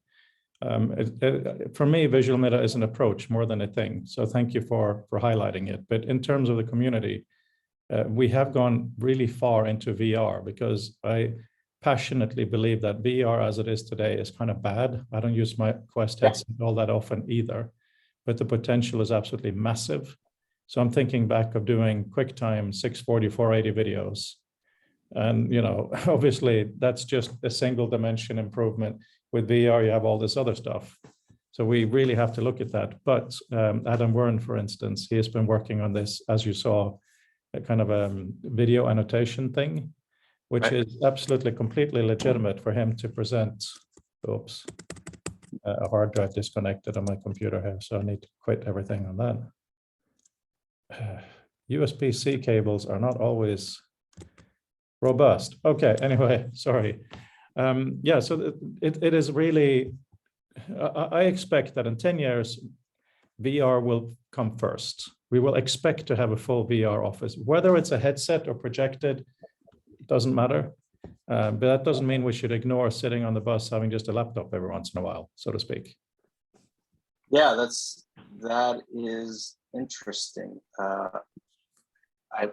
For me, visual meta is an approach more than a thing. So thank you for highlighting it. But in terms of the community, we have gone really far into VR, because passionately believe that VR as it is today is kind of bad. I don't use my Quest headset all that often either, but the potential is absolutely massive. So I'm thinking back of doing QuickTime 640, 480 videos. And, you know, obviously that's just a single dimension improvement. With VR, you have all this other stuff. So we really have to look at that. But Adam Wern, for instance, he has been working on this, as you saw, a kind of a video annotation thing, which Right. is absolutely completely legitimate for him to present. Oops, a hard drive disconnected on my computer here, so I need to quit everything on that. USB-C cables are not always robust. Okay, anyway, sorry. Yeah, so it is really, I expect that in 10 years, VR will come first. We will expect to have a full VR office, whether it's a headset or projected, doesn't matter. But that doesn't mean we should ignore sitting on the bus having just a laptop every once in a while, so to speak. Yeah, that is interesting. I'm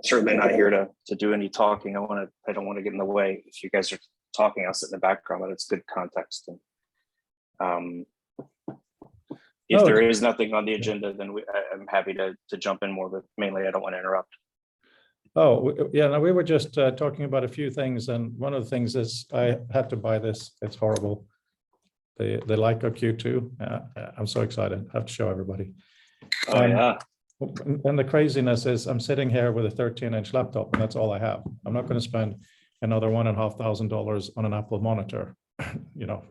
certainly not here to do any talking. I don't want to get in the way. If you guys are talking, I'll sit in the background, but it's good context. And if there is nothing on the agenda, then I'm happy to jump in more, but mainly I don't want to interrupt. Oh, yeah, no, we were just talking about a few things, and one of the things is I had to buy this. It's horrible. The Leica Q2. I'm so excited. I have to show everybody. Oh, yeah. And the craziness is I'm sitting here with a 13-inch laptop, and that's all I have. I'm not going to spend another $1,500 on an Apple monitor. You know,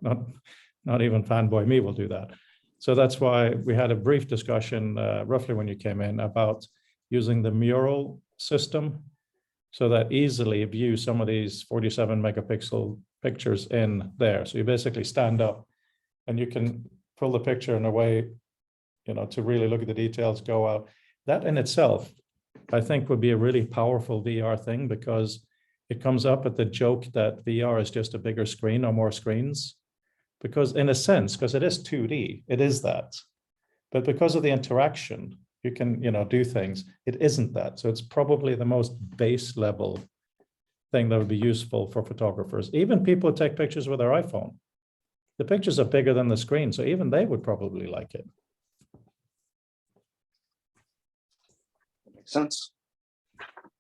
not even fanboy me will do that. So that's why we had a brief discussion roughly when you came in about using the Mural system so that easily view some of these 47 megapixel pictures in there. So you basically stand up and you can pull the picture in a way, you know, to really look at the details, go out. That in itself, I think would be a really powerful VR thing, because it comes up at the joke that VR is just a bigger screen or more screens. Because in a sense, because it is 2D, it is that. But because of the interaction, you can, you know, do things. It isn't that. So it's probably the most base level thing that would be useful for photographers. Even people who take pictures with their iPhone. The pictures are bigger than the screen, so even they would probably like it. Makes sense.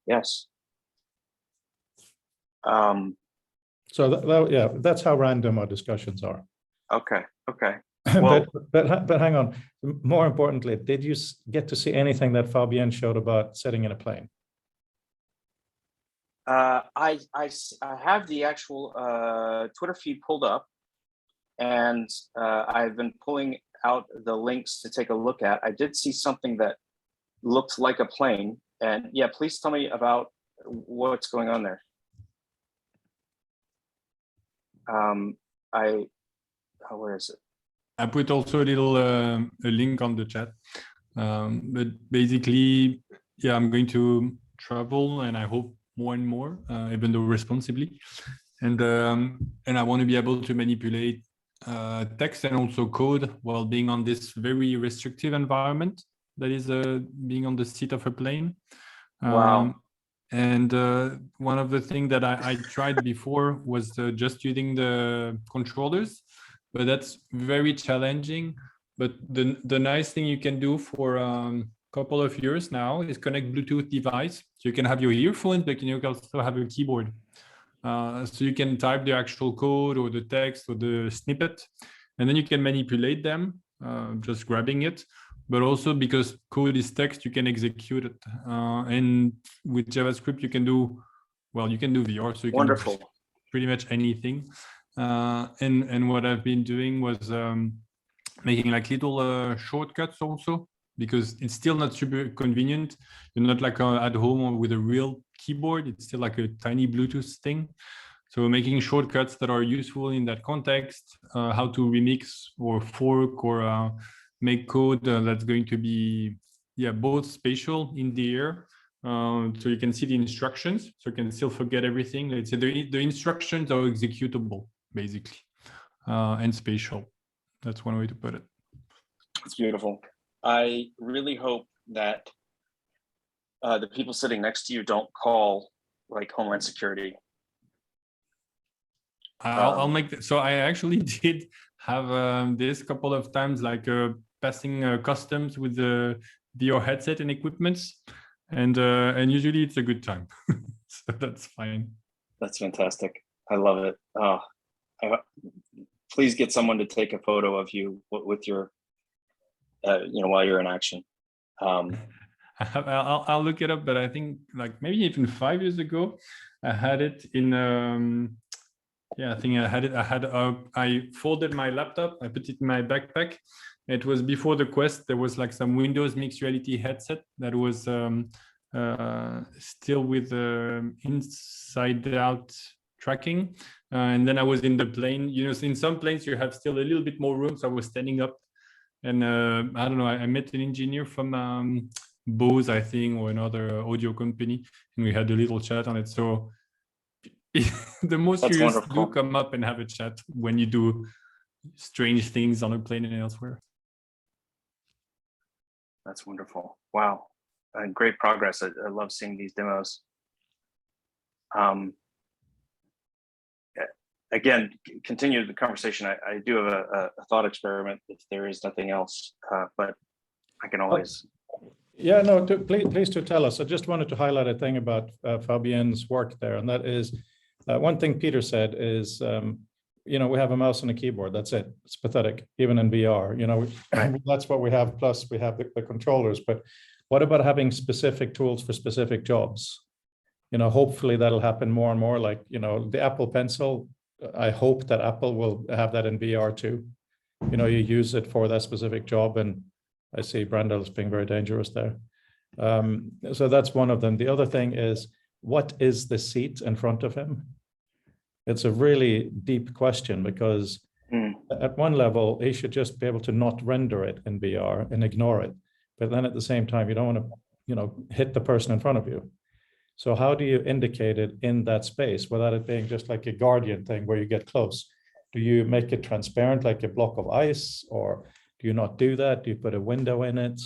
Yes. So yeah, that's how random our discussions are. Okay. Well, but hang on. More importantly, did you get to see anything that Fabienne showed about sitting in a plane? I have the actual Twitter feed pulled up, and I've been pulling out the links to take a look at. I did see something that looked like a plane, and yeah, please tell me about what's going on there. Where is it? I put also a little a link on the chat, but basically, yeah, I'm going to travel, and I hope more and more, even though responsibly, and I want to be able to manipulate text and also code while being on this very restrictive environment that is being on the seat of a plane. Wow. And one of the things that I tried before was just using the controllers, but that's very challenging. But the nice thing you can do for a couple of years now is connect Bluetooth device. So you can have your earphones, but you can also have your keyboard. So you can type the actual code or the text or the snippet, and then you can manipulate them, just grabbing it. But also because code is text, you can execute it. And with JavaScript, you can do VR. So you can do pretty much anything. And what I've been doing was making like little shortcuts also, because it's still not super convenient. You're not like at home or with a real keyboard. It's still like a tiny Bluetooth thing. So making shortcuts that are useful in that context, how to remix or fork or make code that's going to be both spatial in the air, so you can see the instructions, so you can still forget everything. Let's say the instructions are executable basically, and spatial. That's one way to put it. It's beautiful. I really hope that the people sitting next to you don't call like Homeland Security. I'll make that. So I actually did have this couple of times, like passing customs with the VR headset and equipments, and usually it's a good time, so that's fine. That's fantastic. I love it. Oh, please get someone to take a photo of you with your, while you're in action. I'll look it up, but I think like maybe even 5 years ago, I had it in. Yeah, I think I had it. I folded my laptop. I put it in my backpack. It was before the Quest. There was like some Windows mixed reality headset that was still with inside out tracking. And then I was in the plane. In some planes you have still a little bit more room, so I was standing up. And I don't know. I met an engineer from Bose, I think, or another audio company, and we had a little chat on it. So the most That's curious wonderful. do come up and have a chat when you do strange things on a plane and elsewhere. That's wonderful. Wow. And great progress. I love seeing these demos. Again, continue the conversation. I do have a thought experiment if there is nothing else, but I can always. Yeah, no, please to tell us. I just wanted to highlight a thing about Fabien's work there, and that is one thing Peter said is, we have a mouse and a keyboard. That's it. It's pathetic, even in VR. That's what we have. Plus, we have the controllers. But what about having specific tools for specific jobs? Hopefully that'll happen more and more. Like the Apple Pencil. I hope that Apple will have that in VR too. You use it for that specific job, and I see Brandel's being very dangerous there. So that's one of them. The other thing is, what is the seat in front of him? It's a really deep question, because at one level, he should just be able to not render it in VR and ignore it. But then at the same time, you don't want to, hit the person in front of you. So how do you indicate it in that space without it being just like a Guardian thing where you get close? Do you make it transparent like a block of ice, or do you not do that? Do you put a window in it?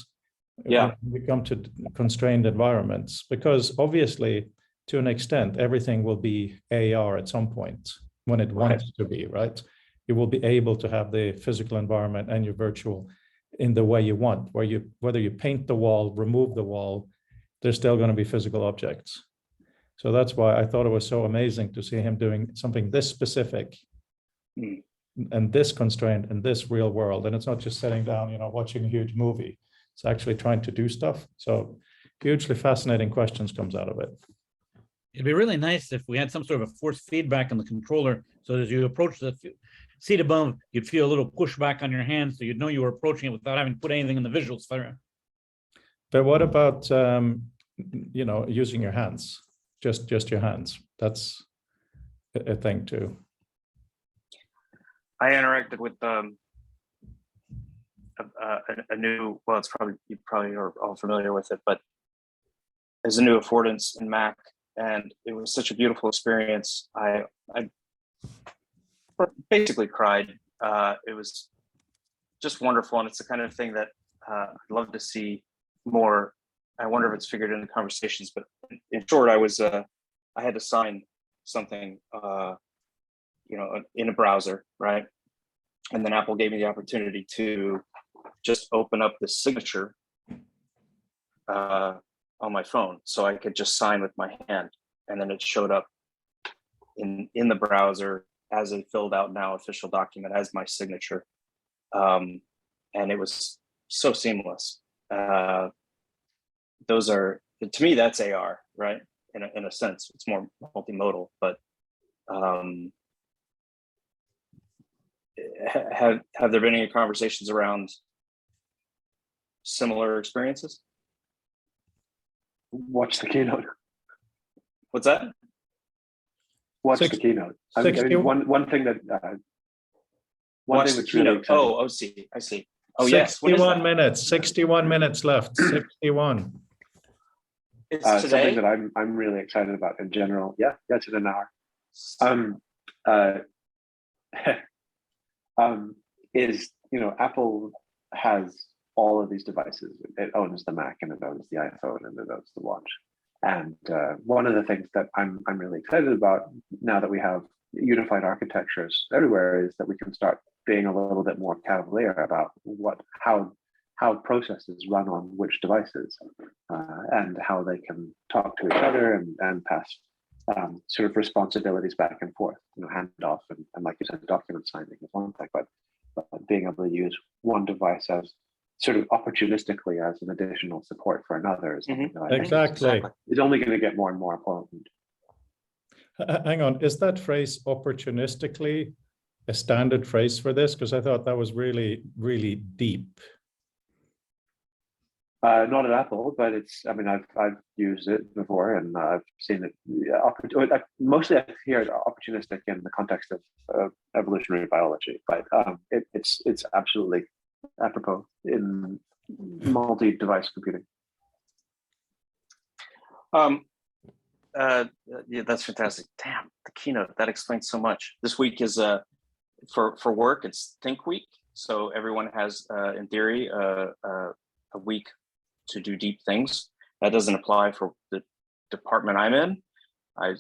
Yeah. When we come to constrained environments, because obviously, to an extent, everything will be AR at some point when it wants to be, right? You will be able to have the physical environment and your virtual in the way you want, whether you paint the wall, remove the wall, there's still going to be physical objects. So that's why I thought it was so amazing to see him doing something this specific and this constrained in this real world. And it's not just sitting down, watching a huge movie. It's actually trying to do stuff. So hugely fascinating questions comes out of it. It'd be really nice if we had some sort of a force feedback on the controller, so as you approach the seat above, you'd feel a little pushback on your hand, so you'd know you were approaching it without having to put anything in the visual sphere. But what about using your hands? Just your hands. That's a thing too. I interacted with a new. Well, you probably are all familiar with it, but there's a new affordance in Mac, and it was such a beautiful experience. I basically cried. It was just wonderful, and it's the kind of thing that I'd love to see more. I wonder if it's figured into conversations, but in short, I had to sign something, in a browser, right? And then Apple gave me the opportunity to just open up the signature on my phone, so I could just sign with my hand, and then it showed up in the browser as a filled out now official document as my signature, and it was so seamless. Those are, to me, that's AR, right? In a sense, it's more multimodal, but have there been any conversations around similar experiences? Watch the keynote. What's that? Watch the keynote. I mean, one thing that Watch the that's really keynote. exciting. I see. Oh, yes. 61 minutes left. 61. It's something today. that I'm really excited about in general. Yeah, it's in an hour. Is Apple has all of these devices. It owns the Mac, and it owns the iPhone, and it owns the watch. And one of the things that I'm really excited about now that we have unified architectures everywhere is that we can start being a little bit more cavalier about how processes run on which devices, and how they can talk to each other and pass sort of responsibilities back and forth, handoff, and like you said, document signing is one thing, but being able to use one device as sort of opportunistically as an additional support for another is something that I think Exactly. is only going to get more and more important. Hang on, is that phrase opportunistically a standard phrase for this? Because I thought that was really, really deep. Not at Apple, but I mean, I've used it before, and I've seen it. Mostly, I hear it opportunistic in the context of evolutionary biology, but it's absolutely apropos in multi-device computing. Yeah, that's fantastic. Damn, the keynote, that explains so much. This week is for work, it's Think Week, so everyone has in theory a week to do deep things. That doesn't apply for the department I'm in. I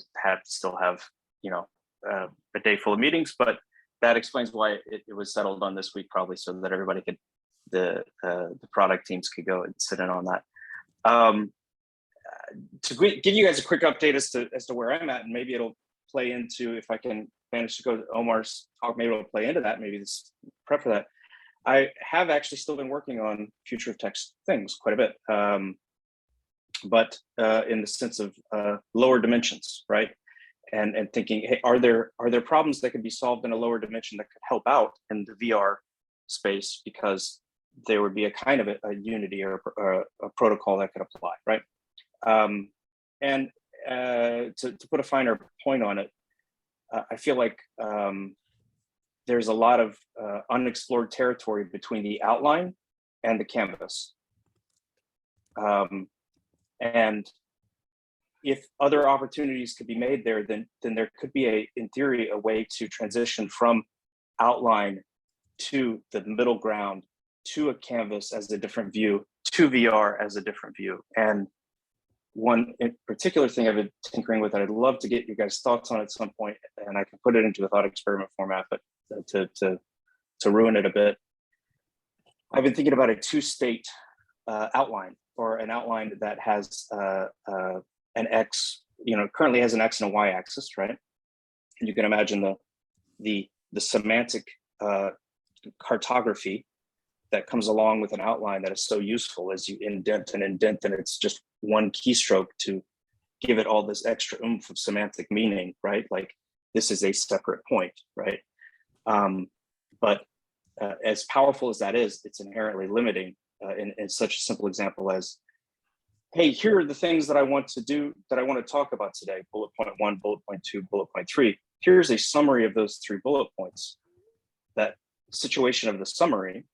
still have a day full of meetings, but that explains why it was settled on this week, probably so that everybody could, the product teams could go and sit in on that. To give you guys a quick update as to where I'm at, and maybe it'll play into, if I can manage to go to Omar's talk, maybe it'll play into that, maybe this prep for that. I have actually still been working on future of text things quite a bit, but in the sense of lower dimensions, right? And thinking, hey, are there problems that could be solved in a lower dimension that could help out in the VR space, because there would be a kind of a unity or a protocol that could apply, right? And to put a finer point on it, I feel like there's a lot of unexplored territory between the outline and the canvas. And if other opportunities could be made there, then there could be in theory, a way to transition from outline to the middle ground, to a canvas as a different view, to VR as a different view. And one in particular thing I've been tinkering with that I'd love to get you guys' thoughts on at some point, and I can put it into a thought experiment format, but to ruin it a bit, I've been thinking about a two-state outline, or an outline that has an X, currently has an X and a Y axis, right? And you can imagine the semantic cartography that comes along with an outline that is so useful as you indent, and it's just one keystroke to give it all this extra oomph of semantic meaning, right? Like, this is a separate point, right? But as powerful as that is, it's inherently limiting in such a simple example as, hey, here are the things that I want to do, that I want to talk about today. Bullet point 1, bullet point 2, bullet point 3. Here's a summary of those 3 bullet points. That situation of the summary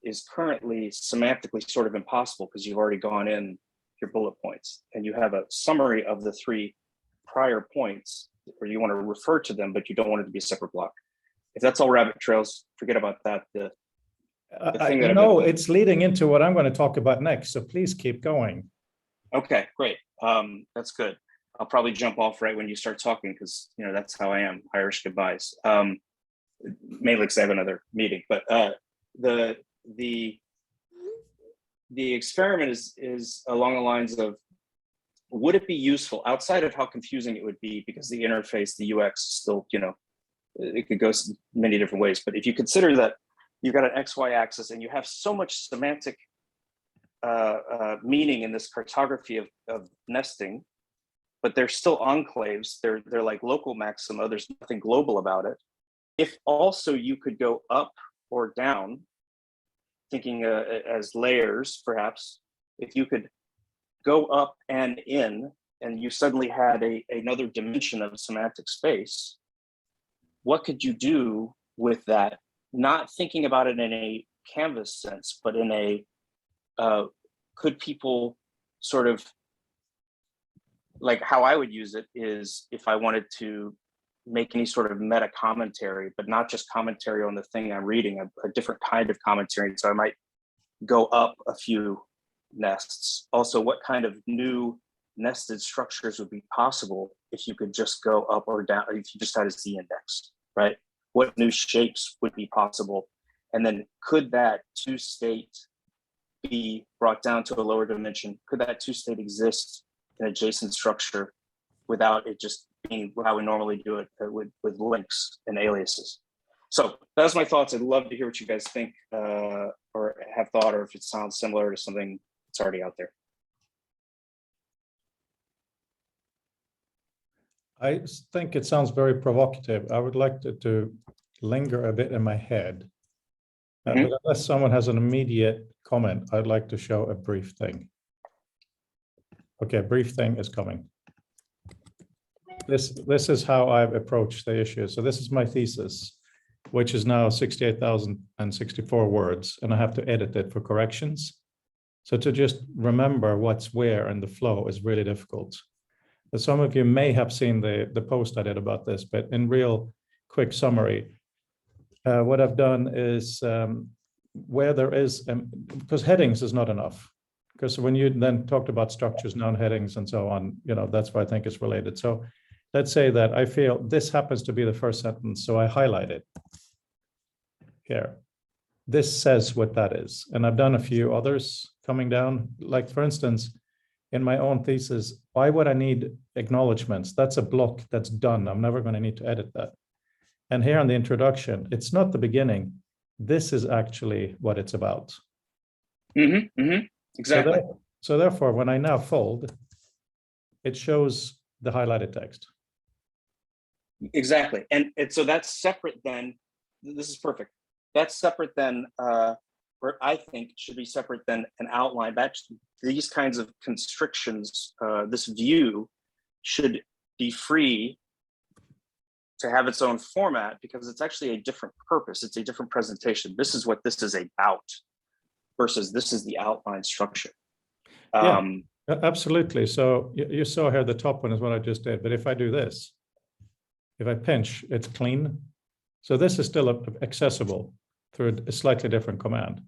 is currently semantically sort of impossible, because you've already gone in your bullet points and you have a summary of the 3 prior points, or you want to refer to them, but you don't want it to be a separate block. If that's all rabbit trails, forget about that. The thing that it's leading into what I'm going to talk about next, so please keep going. Okay, great. That's good. I'll probably jump off right when you start talking, because that's how I am. Irish goodbyes. Mainly because I have another meeting. But the experiment is along the lines of, would it be useful, outside of how confusing it would be, because the interface, the UX, still, it could go many different ways. But if you consider that you've got an XY axis and you have so much semantic meaning in this cartography of nesting, but they're still enclaves, they're like local maxima, there's nothing global about it. If also you could go up or down, thinking as layers, perhaps, if you could go up and in, and you suddenly had another dimension of semantic space, what could you do with that? Not thinking about it in a canvas sense, but in a, could people sort of, like how I would use it is, if I wanted to make any sort of meta commentary, but not just commentary on the thing I'm reading, a different kind of commentary. So I might go up a few nests. Also, what kind of new nested structures would be possible if you could just go up or down, if you just had a Z index, right? What new shapes would be possible? And then could that two state be brought down to a lower dimension? Could that two state exist in adjacent structure without it just being how we normally do it with links and aliases? So that's my thoughts. I'd love to hear what you guys think or have thought, or if it sounds similar to something that's already out there. I think it sounds very provocative. I would like to linger a bit in my head. Mhm. But unless someone has an immediate comment, I'd like to show a brief thing. Okay, brief thing is coming. This is how I've approached the issue. So this is my thesis, which is now 68,064 words, and I have to edit it for corrections. So to just remember what's where in the flow is really difficult. But some of you may have seen the post I did about this, but in real quick summary, what I've done is where there is, because headings is not enough. Because when you then talked about structures, noun headings and so on, that's why I think it's related. So let's say that I feel this happens to be the first sentence, so I highlight it here. This says what that is. And I've done a few others coming down, like for instance, in my own thesis, why would I need acknowledgements? That's a block that's done. I'm never going to need to edit that. And here in the introduction, it's not the beginning. This is actually what it's about. Exactly. So therefore, when I now fold, it shows the highlighted text. Exactly. And so that's separate then. This is perfect. That's separate then, or I think should be separate than an outline. These kinds of constrictions, this view should be free to have its own format because it's actually a different purpose. It's a different presentation. This is what this is about versus this is the outline structure. Yeah, absolutely. So you saw here the top one is what I just did. But if I do this, if I pinch, it's clean. So this is still accessible through a slightly different command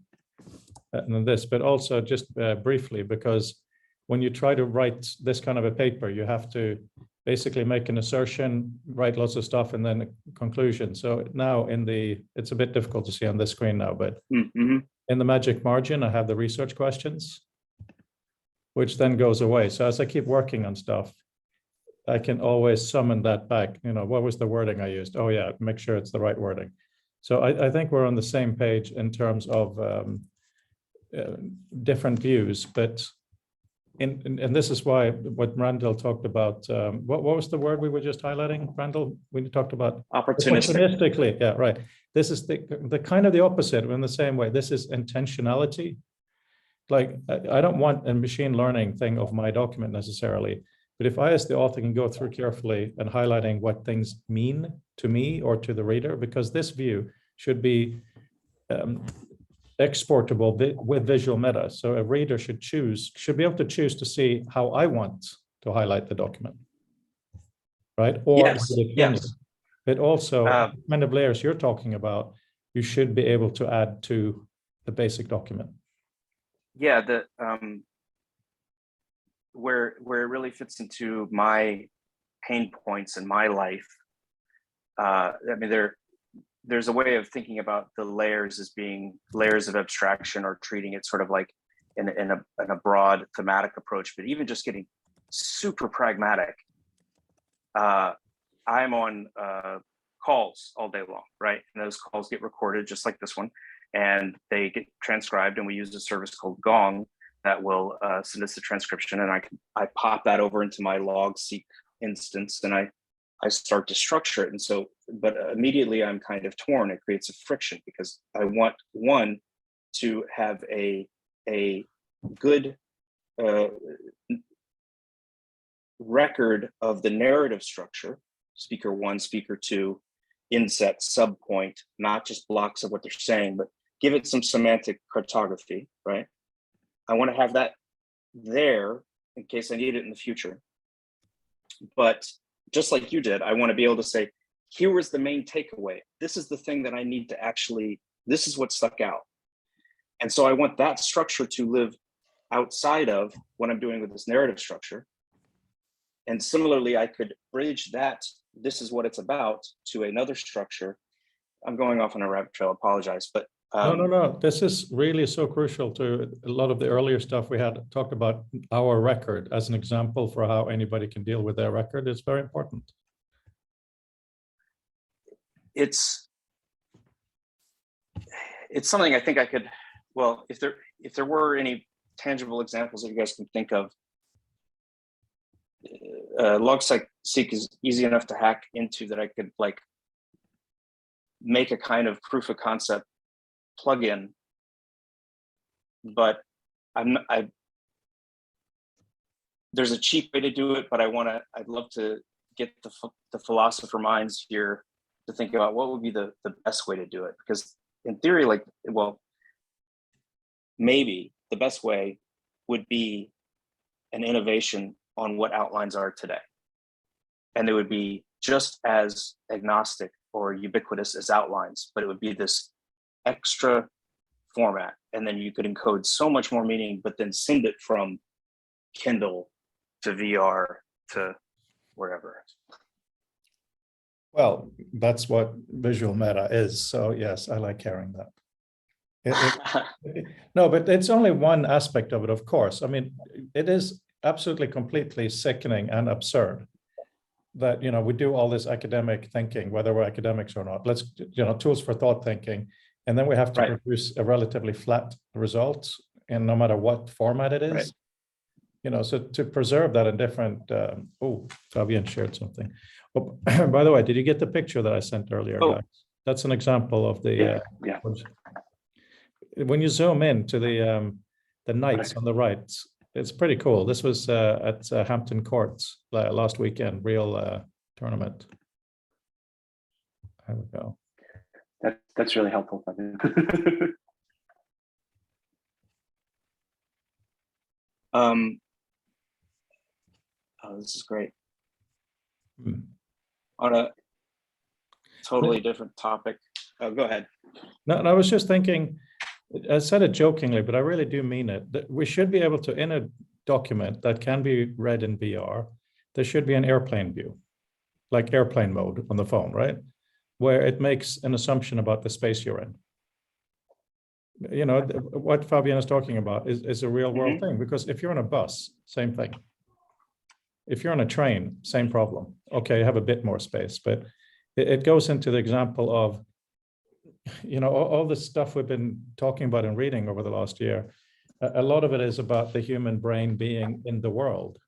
than this, but also just briefly, because when you try to write this kind of a paper, you have to basically make an assertion, write lots of stuff, and then a conclusion. So now it's a bit difficult to see on this screen now, but in the magic margin, I have the research questions, which then goes away. So as I keep working on stuff, I can always summon that back. What was the wording I used? Oh yeah, make sure it's the right wording. So I think we're on the same page in terms of different views, but and this is why what Randall talked about. What was the word we were just highlighting, Randall? We talked about opportunistically. Yeah, right. This is the kind of the opposite in the same way. This is intentionality. Like I don't want a machine learning thing of my document necessarily, but if I as the author can go through carefully and highlighting what things mean to me or to the reader, because this view should be exportable with visual meta. So a reader should be able to choose to see how I want to highlight the document, right? Or yes. But also the kind of layers you're talking about, you should be able to add to the basic document. Yeah, where it really fits into my pain points in my life. I mean, there's a way of thinking about the layers as being layers of abstraction, or treating it sort of like in a broad thematic approach. But even just getting super pragmatic, I'm on calls all day long, right? And those calls get recorded just like this one, and they get transcribed, and we use a service called Gong that will send us the transcription, and I pop that over into my log-seq instance, and I start to structure it. And so, but immediately I'm kind of torn. It creates a friction because I want one to have a good record of the narrative structure, speaker one, speaker two, inset, subpoint, not just blocks of what they're saying, but give it some semantic cartography, right? I want to have that there in case I need it in the future. But just like you did, I want to be able to say, here was the main takeaway. This is the thing that I need to actually, this is what stuck out. And so I want that structure to live outside of what I'm doing with this narrative structure. And similarly, I could bridge that, this is what it's about, to another structure. I'm going off on a rabbit trail, apologize, but No. This is really so crucial to a lot of the earlier stuff we had talked about. Our record as an example for how anybody can deal with their record is very important. it's something I think I could, well, if there were any tangible examples that you guys can think of, LogSeq is easy enough to hack into that I could like make a kind of proof of concept plugin, but there's a cheap way to do it, but I'd love to get the philosopher minds here to think about what would be the best way to do it. Because in theory, like, well, maybe the best way would be an innovation on what outlines are today. And they would be just as agnostic or ubiquitous as outlines, but it would be this extra format. And then you could encode so much more meaning, but then send it from Kindle to VR to wherever. Well, that's what visual meta is. So yes, I like hearing that. No, but it's only one aspect of it, of course. I mean, it is absolutely completely sickening and absurd that, you know, we do all this academic thinking, whether we're academics or not. Let's, you know, tools for thought thinking, and then we have to produce a relatively flat result, and no matter what format it is. Right. You know, so to preserve that in different, oh, Fabian shared something. Oh, by the way, did you get the picture that I sent earlier? Oh. Guys? That's an example of the, Yeah. When you zoom in to the knights on the right, it's pretty cool. This was at Hampton Courts last weekend, real tournament. There we go. That's really helpful. Oh, this is great. Hmm. On a totally different topic. Oh, go ahead. No, I was just thinking, I said it jokingly, but I really do mean it, that we should be able to, in a document that can be read in VR, there should be an airplane view, like airplane mode on the phone, right? Where it makes an assumption about the space you're in. You know, what Fabian is talking about is a real world thing, because if you're on a bus, same thing. If you're on a train, same problem. Okay, you have a bit more space, but it goes into the example of, you know, all the stuff we've been talking about and reading over the last year. A lot of it is about the human brain being in the world.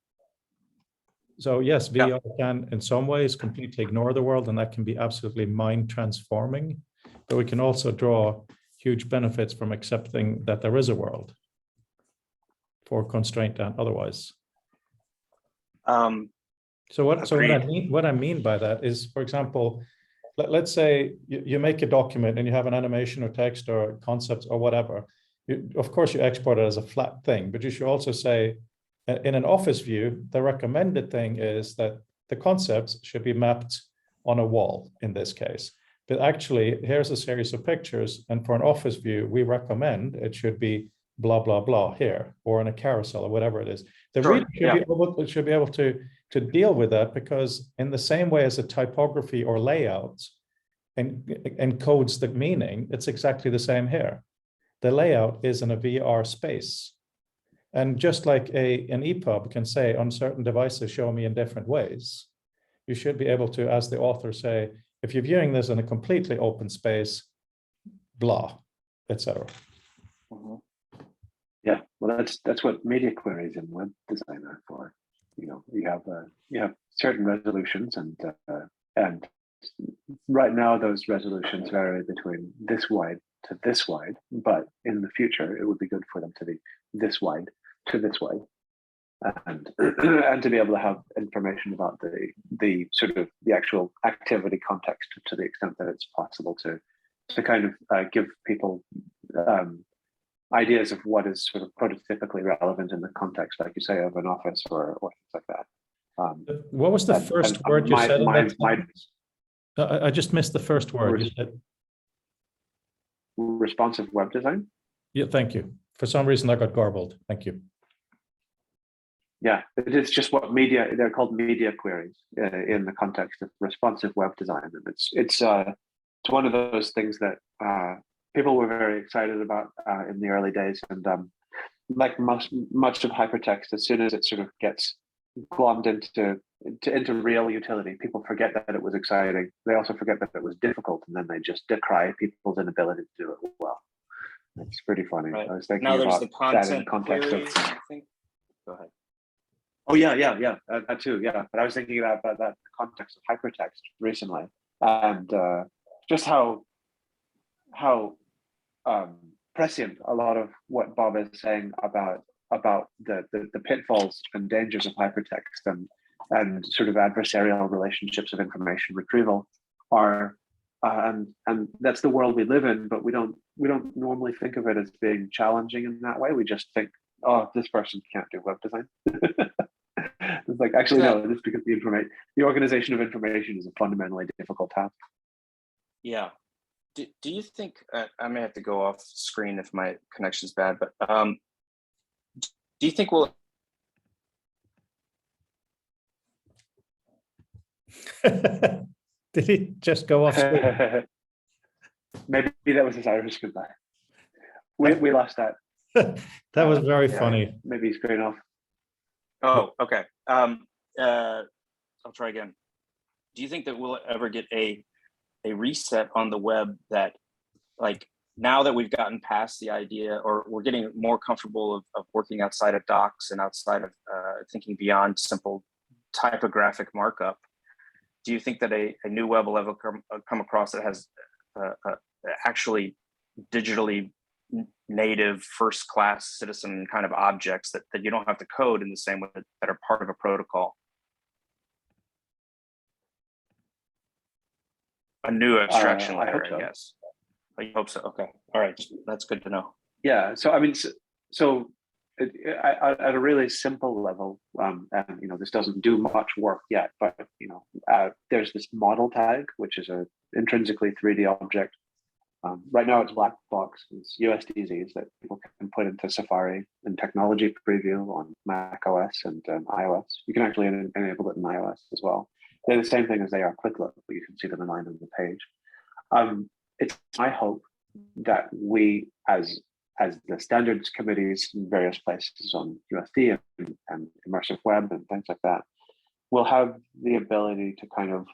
So yes, VR can in some ways completely ignore the world, and that can be absolutely mind transforming, but we can also draw huge benefits from accepting that there is a world for constraint and otherwise. So what I mean by that is, for example, let's say you make a document and you have an animation or text or concepts or whatever. Of course, you export it as a flat thing, but you should also say, in an office view, the recommended thing is that the concepts should be mapped on a wall in this case. But actually, here's a series of pictures, and for an office view, we recommend it should be blah, blah, blah here, or in a carousel or whatever it is. The reader should be able to deal with that, because in the same way as a typography or layout encodes the meaning, it's exactly the same here. The layout is in a VR space. And just like an EPUB can say on certain devices, show me in different ways, you should be able to, as the author, say, if you're viewing this in a completely open space, blah, etc. Yeah, well, that's what media queries and web design are for. You know, you have certain resolutions, and right now those resolutions vary between this wide to this wide, but in the future it would be good for them to be this wide to this wide, and and to be able to have information about the sort of the actual activity context to the extent that it's possible to kind of give people ideas of what is sort of prototypically relevant in the context, like you say, of an office or things like that. What was the first word you said? I just missed the first word you said. Responsive web design. Yeah, thank you. For some reason, I got garbled. Thank you. Yeah, it is just what they're called media queries in the context of responsive web design, and it's one of those things that people were very excited about in the early days, and like much of hypertext, as soon as it sort of gets glommed into real utility, people forget that it was exciting. They also forget that it was difficult, and then they just decry people's inability to do it well. It's pretty funny. Right. I was thinking Now there's about the that in content context queries, of. I think. Go ahead. Oh yeah, that too. Yeah, but I was thinking about that in the context of hypertext recently, and just how prescient a lot of what Bob is saying about the pitfalls and dangers of hypertext and sort of adversarial relationships of information retrieval are, and that's the world we live in. But we don't normally think of it as being challenging in that way. We just think, oh, this person can't do web design. It's like, actually, no, it's because the organization of information is a fundamentally difficult task. Yeah. Do you think, I may have to go off screen if my connection's bad, but do you think we'll... Did he just go off screen? Maybe that was his Irish goodbye. We lost that. That was very Yeah, funny. maybe he's going off. Oh, okay. I'll try again. Do you think that we'll ever get a reset on the web that, like, now that we've gotten past the idea, or we're getting more comfortable of working outside of docs and outside of thinking beyond simple typographic markup, do you think that a new web will ever come across that has actually digitally native first-class citizen kind of objects that you don't have to code in the same way that are part of a protocol? A new abstraction I layer, hope so. I guess. I hope so. Okay. All right. That's good to know. Yeah. So I mean, at a really simple level, and this doesn't do much work yet, but there's this model tag, which is a intrinsically 3D object. Right now it's black box. It's USDZs that people can put into Safari and Technology Preview on Mac OS and iOS. You can actually enable it in iOS as well. They're the same thing as they are Quick Look, but you can see them aligned on the page. It's my hope that we, as the standards committees in various places on USD and immersive web and things like that, will have the ability to kind of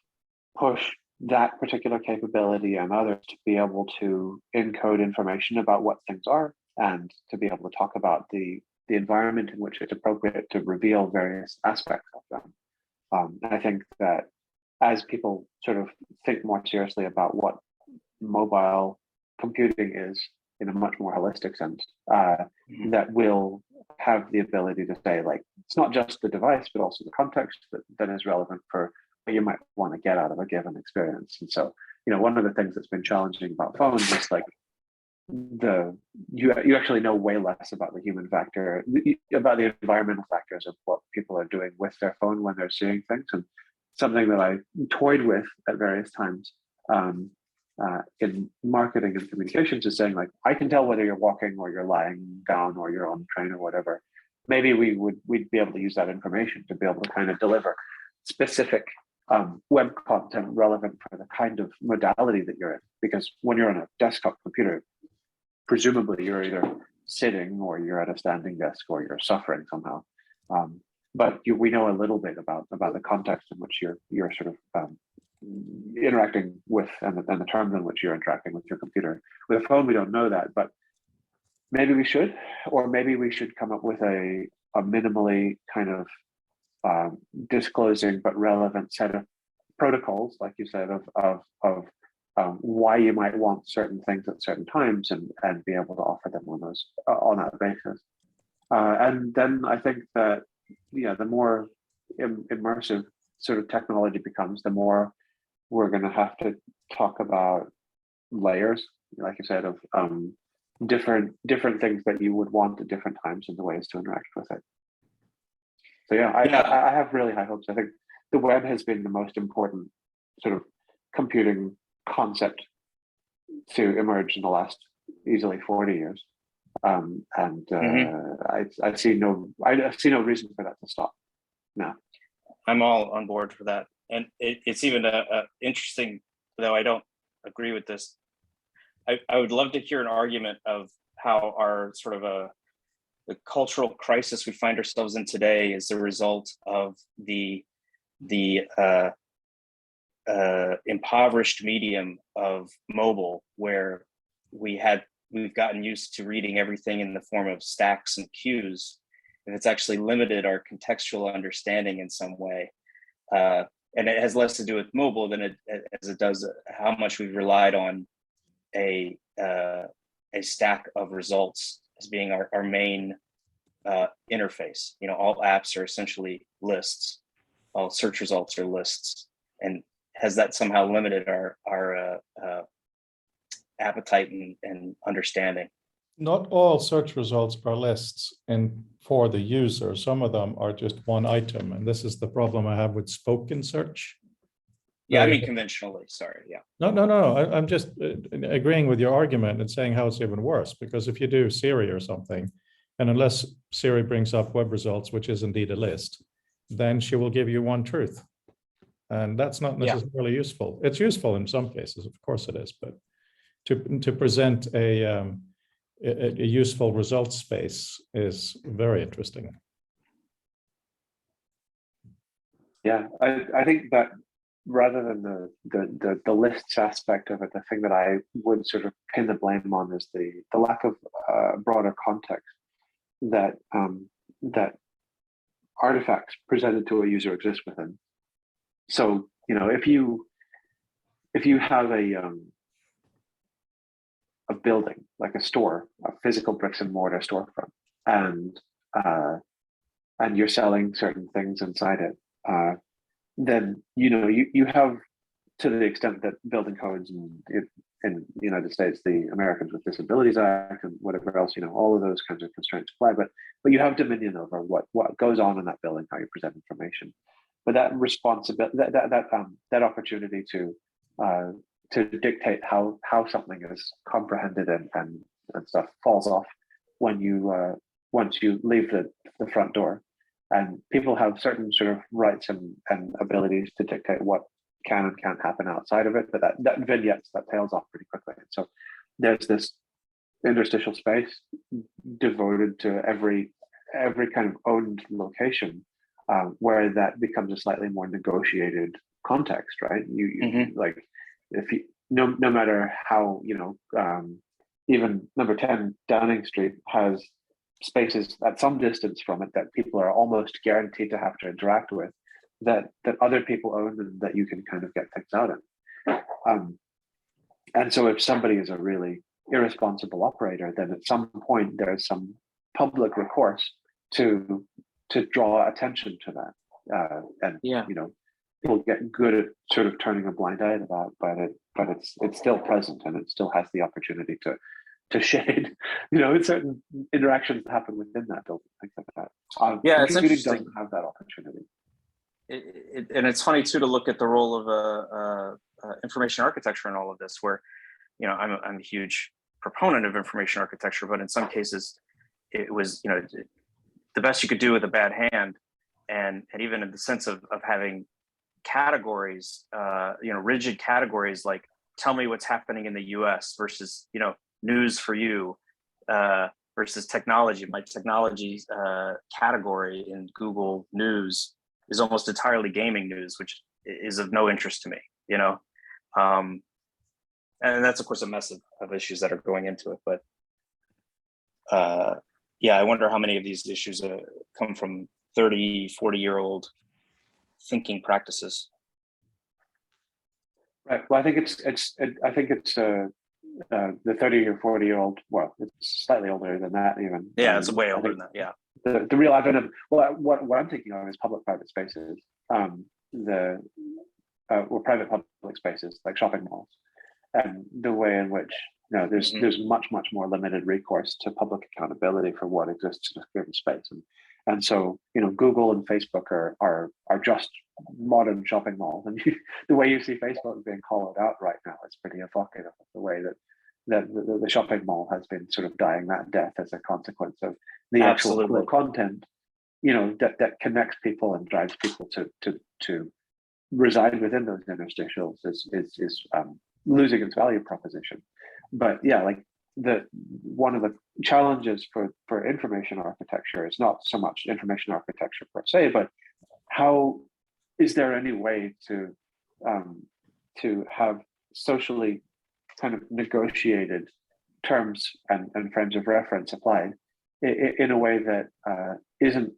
push that particular capability and others to be able to encode information about what things are, and to be able to talk about the environment in which it's appropriate to reveal various aspects of them. And I think that as people sort of think more seriously about what mobile computing is in a much more holistic sense, that will have the ability to say, like, it's not just the device, but also the context that is relevant for what you might want to get out of a given experience. And so, one of the things that's been challenging about phones is like you actually know way less about the human factor, about the environmental factors of what people are doing with their phone when they're seeing things. And something that I toyed with at various times in marketing and communications is saying, like, I can tell whether you're walking or you're lying down or you're on the train or whatever. Maybe we'd be able to use that information to be able to kind of deliver specific web content relevant for the kind of modality that you're in. Because when you're on a desktop computer, presumably you're either sitting or you're at a standing desk or you're suffering somehow. But we know a little bit about the context in which you're sort of interacting with, and the terms in which you're interacting with your computer. With a phone, we don't know that, but maybe we should, or maybe we should come up with a minimally kind of disclosing but relevant set of protocols, like you said, of why you might want certain things at certain times, and be able to offer them on that basis. And then I think that the more immersive sort of technology becomes, the more we're going to have to talk about layers, like you said, of different things that you would want at different times and the ways to interact with it. So I have really high hopes. I think the web has been the most important sort of computing concept to emerge in the last easily 40 years. And Mhm. I see no reason for that to stop. No. I'm all on board for that. And it's even interesting, though I don't agree with this. I would love to hear an argument of how our sort of the cultural crisis we find ourselves in today is the result of the impoverished medium of mobile, where we've gotten used to reading everything in the form of stacks and queues, and it's actually limited our contextual understanding in some way. And it has less to do with mobile than as it does how much we've relied on a stack of results as being our main interface. You know, all apps are essentially lists. All search results are lists, and has that somehow limited our appetite and understanding? Not all search results are lists and for the user. Some of them are just one item. And this is the problem I have with spoken search. Yeah, I Right. mean conventionally. Sorry. Yeah. No. I'm just agreeing with your argument and saying how it's even worse. Because if you do Siri or something, and unless Siri brings up web results, which is indeed a list, then she will give you one truth. And that's not Yeah. necessarily useful. It's useful in some cases, of course it is, but to present a useful result space is very interesting. Yeah, I think that rather than the lists aspect of it, the thing that I would sort of pin the blame on is the lack of broader context that that artifacts presented to a user exist within. So, you know, if you have a building like a store, a physical bricks and mortar storefront, and you're selling certain things inside it, then you have, to the extent that building codes and in the United States, the Americans with Disabilities Act and whatever else, all of those kinds of constraints apply. But you have dominion over what goes on in that building, how you present information. But that responsibility, that opportunity to dictate how something is comprehended and stuff falls off when you once you leave the front door, and people have certain sort of rights and abilities to dictate what can and can't happen outside of it, but that vignettes that tails off pretty quickly. And so there's this interstitial space devoted to every kind of owned location, where that becomes a slightly more negotiated context, right? You like, if you no matter how even number 10 Downing Street has spaces at some distance from it that people are almost guaranteed to have to interact with, that other people own and that you can kind of get things out in. And so if somebody is a really irresponsible operator, then at some point there's some public recourse to draw attention to that. And people get good at sort of turning a blind eye to that, but it's still present, and it still has the opportunity to shade, certain interactions that happen within that building, things like that. It's computing interesting. doesn't have that opportunity. And it's funny too to look at the role of information architecture in all of this, where I'm a huge proponent of information architecture, but in some cases it was the best you could do with a bad hand, and even in the sense of having categories, rigid categories, like tell me what's happening in the US versus news for you, versus technology. My technology category in Google News is almost entirely gaming news, which is of no interest to me, and that's of course a mess of issues that are going into it. But I wonder how many of these issues come from 30, 40-year-old thinking practices. Right. Well, I think it's the 30 or 40-year-old. Well, it's slightly older than that even. Yeah, it's way older than that. Yeah. The real advent of what I'm thinking of is public-private spaces, or private-public spaces like shopping malls, and the way in which there's much more limited recourse to public accountability for what exists in a given space, and so Google and Facebook are just modern shopping malls, and the way you see Facebook being hollowed out right now is pretty evocative of the way that the shopping mall has been sort of dying that death as a consequence of the actual Absolutely. core content, that connects people and drives people to reside within those interstitials is losing its value proposition. But yeah, like one of the challenges for information architecture is not so much information architecture per se, but how is there any way to have socially kind of negotiated terms and frames of reference applied in a way that isn't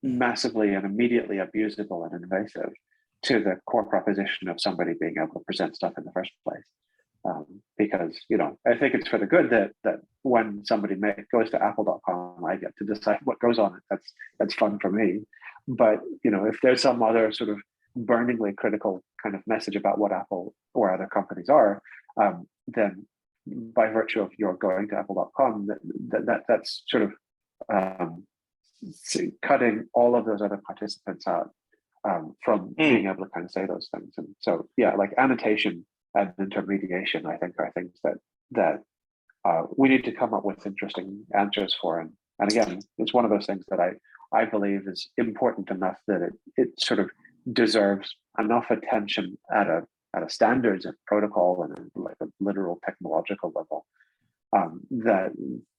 massively and immediately abusable and invasive to the core proposition of somebody being able to present stuff in the first place. Because I think it's for the good that when somebody goes to apple.com, I get to decide what goes on it. That's fun for me. But if there's some other sort of burningly critical kind of message about what Apple or other companies are, then by virtue of your going to apple.com, that's sort of cutting all of those other participants out from being able to kind of say those things. And so yeah, like annotation and intermediation, I think, are things that we need to come up with interesting answers for. And again, it's one of those things that I believe is important enough that it sort of deserves enough attention at a standards and protocol and like a literal technological level, that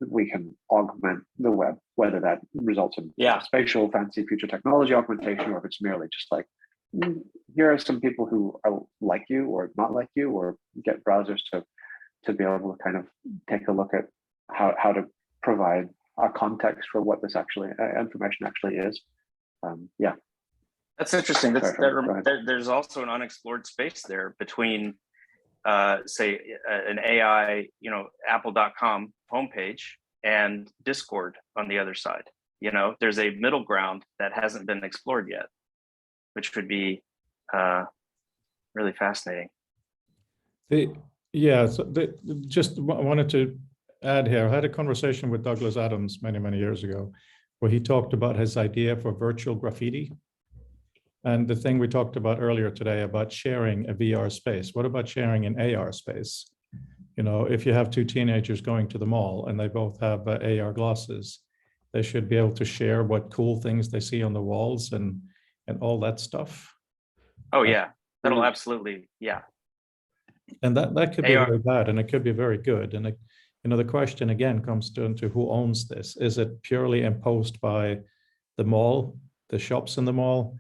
we can augment the web, whether that results in spatial fancy future technology augmentation, or if it's merely just like, here are some people who are like you or not like you, or get browsers to be able to kind of take a look at how to provide a context for what this information actually is. Yeah. That's interesting. There's also an unexplored space there between, say, an AI, apple.com homepage and Discord on the other side. There's a middle ground that hasn't been explored yet, which would be really fascinating. Just wanted to add here, I had a conversation with Douglas Adams many, many years ago, where he talked about his idea for virtual graffiti. And the thing we talked about earlier today about sharing a VR space. What about sharing an AR space? If you have two teenagers going to the mall and they both have AR glasses, they should be able to share what cool things they see on the walls and all that stuff. Oh yeah, that'll absolutely, yeah. And that could be very bad, and it could be very good. And the question again comes down to who owns this. Is it purely imposed by the mall, the shops in the mall?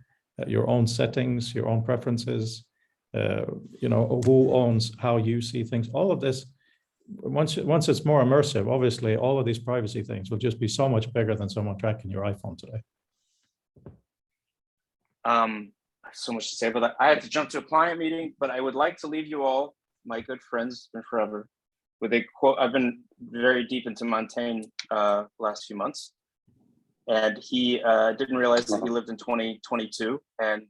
Your own settings, your own preferences, who owns how you see things, all of this, once it's more immersive, obviously all of these privacy things will just be so much bigger than someone tracking your iPhone today. So much to say about that. I have to jump to a client meeting, but I would like to leave you all, my good friends, been forever, with a quote. I've been very deep into Montaigne last few months. And he didn't realize that he lived in 2022 and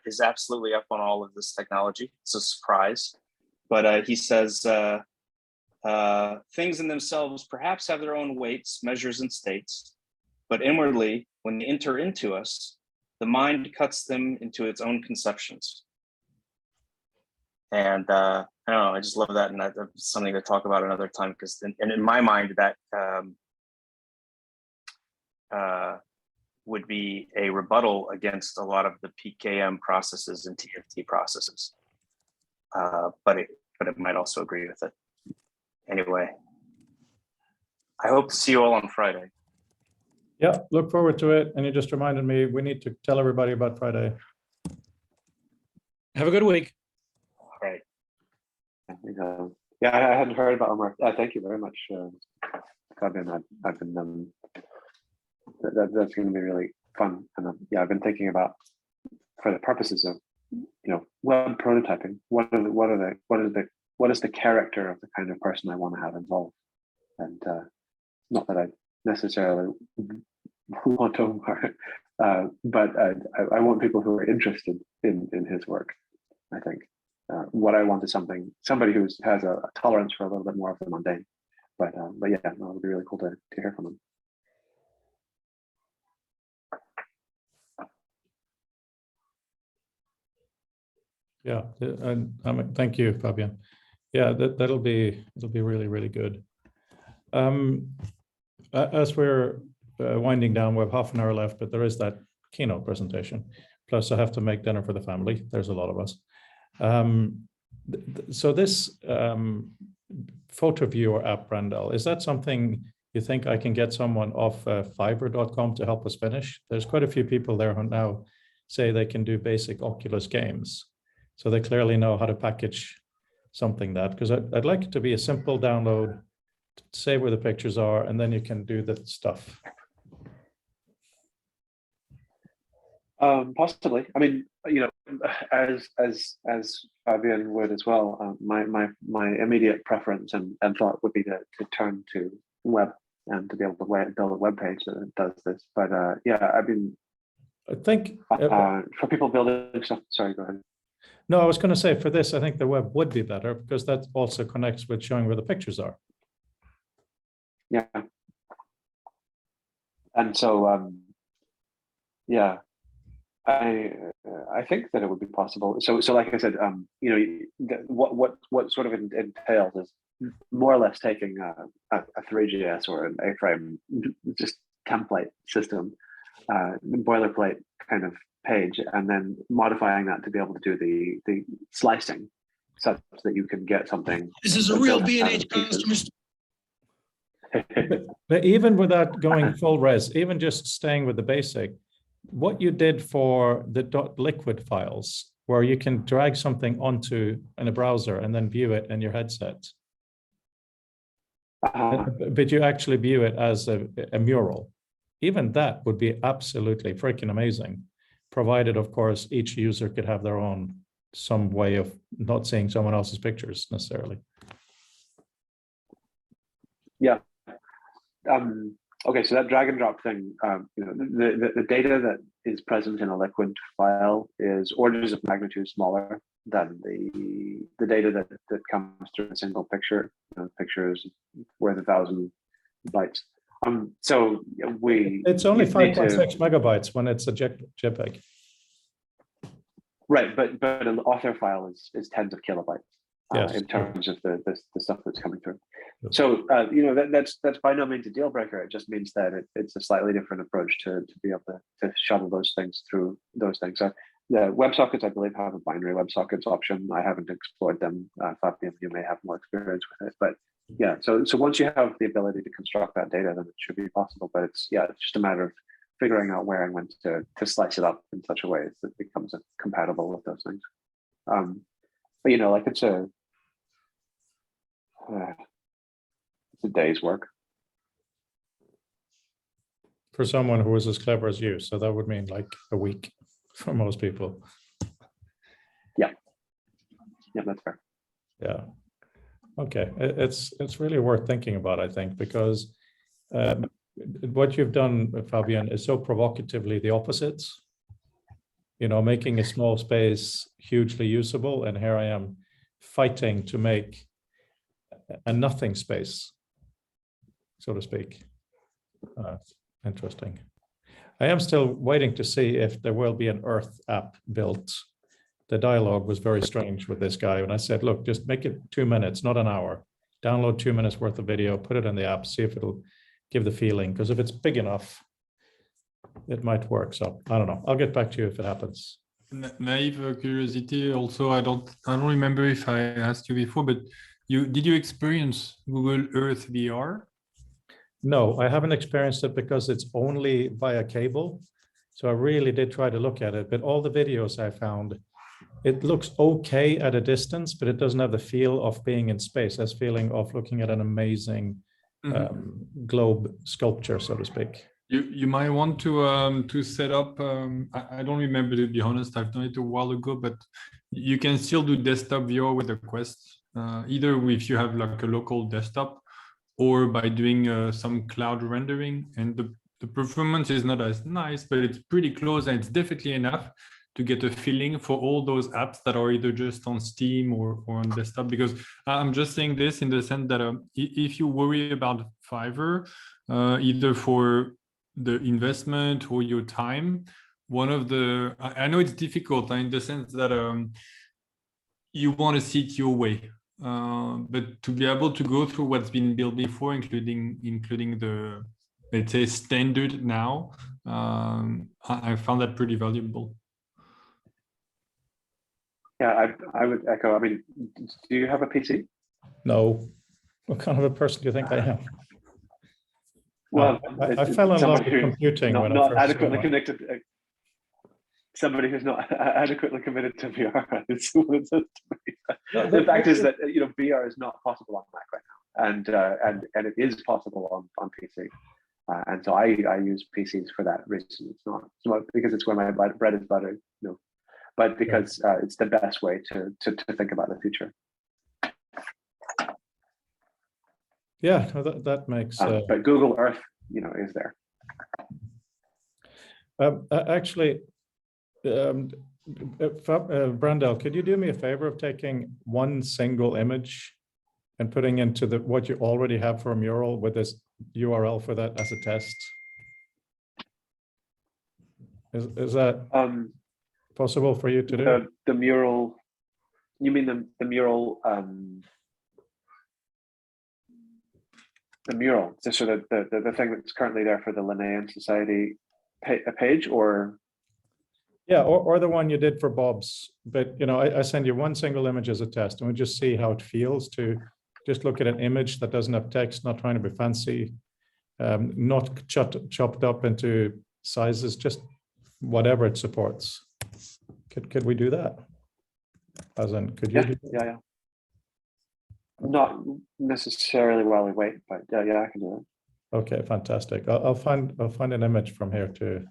is absolutely up on all of this technology. It's a surprise. But he says, things in themselves perhaps have their own weights, measures, and states. But inwardly, when they enter into us, the mind cuts them into its own conceptions. And I don't know, I just love that. And that's something to talk about another time, because in my mind, that would be a rebuttal against a lot of the PKM processes and TFT processes. But it might also agree with it. Anyway, I hope to see you all on Friday. Yeah, look forward to it. And you just reminded me, we need to tell everybody about Friday. Have a good week. All right. Yeah, I hadn't heard about Omar. Thank you very much, Fabian. I've been that's going to be really fun. And I've been thinking about, for the purposes of web prototyping, what is the character of the kind of person I want to have involved, and not that I necessarily want Omar, but I want people who are interested in his work. I think what I want is somebody who has a tolerance for a little bit more of the mundane. But yeah, it would be really cool to hear from him. Yeah, and thank you, Fabian. Yeah, it'll be really, really good. As we're winding down, we have half an hour left, but there is that keynote presentation. Plus, I have to make dinner for the family. There's a lot of us. So this photo viewer app, Brandel, is that something you think I can get someone off Fiverr.com to help us finish? There's quite a few people there who now say they can do basic Oculus games. So they clearly know how to package something that, because I'd like it to be a simple download, say where the pictures are, and then you can do the stuff. Possibly. I mean, you know, as Fabian would as well. My immediate preference and thought would be to turn to web and to be able to build a web page that does this. But yeah, I mean, I think for people building stuff. Sorry, go ahead. no, I was going to say for this, I think the web would be better because that also connects with showing where the pictures are. Yeah. And so, yeah, I think that it would be possible. So like I said, you know, what sort of entails is more or less taking a 3GS or an A-frame just template system, boilerplate kind of page, and then modifying that to be able to do the slicing such that you can get something. This is a real B&H customer. But even without going full res, even just staying with the basic, what you did for the .liquid files, where you can drag something onto in a browser and then view it in your headset, but you actually view it as a mural. Even that would be absolutely freaking amazing, provided, of course, each user could have their own, some way of not seeing someone else's pictures necessarily. Yeah. Okay, so that drag and drop thing, you know, the data that is present in a liquid file is orders of magnitude smaller than the data that comes through a single picture. You know, pictures worth 1,000 bytes. So it's only 5.6 megabytes when it's a JPEG. Right, but an author file is tens of kilobytes. Yes. In terms of the stuff that's coming through. So you know, that's by no means a deal breaker. It just means that it's a slightly different approach to be able to shuttle those things through those things. So the WebSockets, I believe, have a binary WebSockets option. I haven't explored them. Fabian, you may have more experience with it, but yeah. So once you have the ability to construct that data, then it should be possible. But it's just a matter of figuring out where and when to slice it up in such a way that it becomes compatible with those things. But you know, like it's a day's work For someone who is as clever as you, so that would mean like a week for most people. Yeah, that's fair. Yeah. Okay, it's really worth thinking about, I think, because what you've done, Fabian, is so provocatively the opposite. You know, making a small space hugely usable, and here I am fighting to make a nothing space, so to speak. Interesting. I am still waiting to see if there will be an Earth app built. The dialogue was very strange with this guy when I said, look, just make it 2 minutes, not an hour. Download 2 minutes worth of video, put it in the app, see if it'll give the feeling, because if it's big enough, it might work. So I don't know. I'll get back to you if it happens. Naive curiosity. Also, I don't remember if I asked you before, but did you experience Google Earth VR? No, I haven't experienced it because it's only via cable. So I really did try to look at it, but all the videos I found, it looks okay at a distance, but it doesn't have the feel of being in space. That's feeling of looking at an amazing globe sculpture, so to speak. You might want to set up. I don't remember, to be honest. I've done it a while ago, but you can still do desktop VR with the Quest, either if you have like a local desktop, or by doing some cloud rendering. And the performance is not as nice, but it's pretty close, and it's definitely enough to get a feeling for all those apps that are either just on Steam or on desktop. Because I'm just saying this in the sense that if you worry about Fiverr, either for the investment or your time, I know it's difficult in the sense that you want to see it your way. but to be able to go through what's been built before, including the, let's say, standard now, I found that pretty valuable. Yeah, I would echo. I mean, do you have a PC? No, what kind of a person do you think I am? Well, I fell in love somebody with who's computing when I not first saw adequately one. connected. Somebody who's not adequately committed to VR. Is what it says to me. The fact is that VR is not possible on Mac right now, and it is possible on PC. And so I use PCs for that reason. It's not because it's where my bread is buttered, but because it's the best way to think about the future. Yeah, no, that makes. But Google Earth, is there. Actually, Brandel, could you do me a favor of taking one single image and putting into what you already have for a mural with this URL for that as a test? Is that possible for you to do? The mural, you mean the mural? The mural, just sort of the thing that's currently there for the Linnaean Society page, or? Yeah, or the one you did for Bob's, but I send you one single image as a test, and we just see how it feels to just look at an image that doesn't have text, not trying to be fancy, not chopped up into sizes, just whatever it supports. Could we do that? As in, could you? Yeah. Not necessarily while we wait, but yeah, I can do it. Okay, fantastic. I'll find an image from here to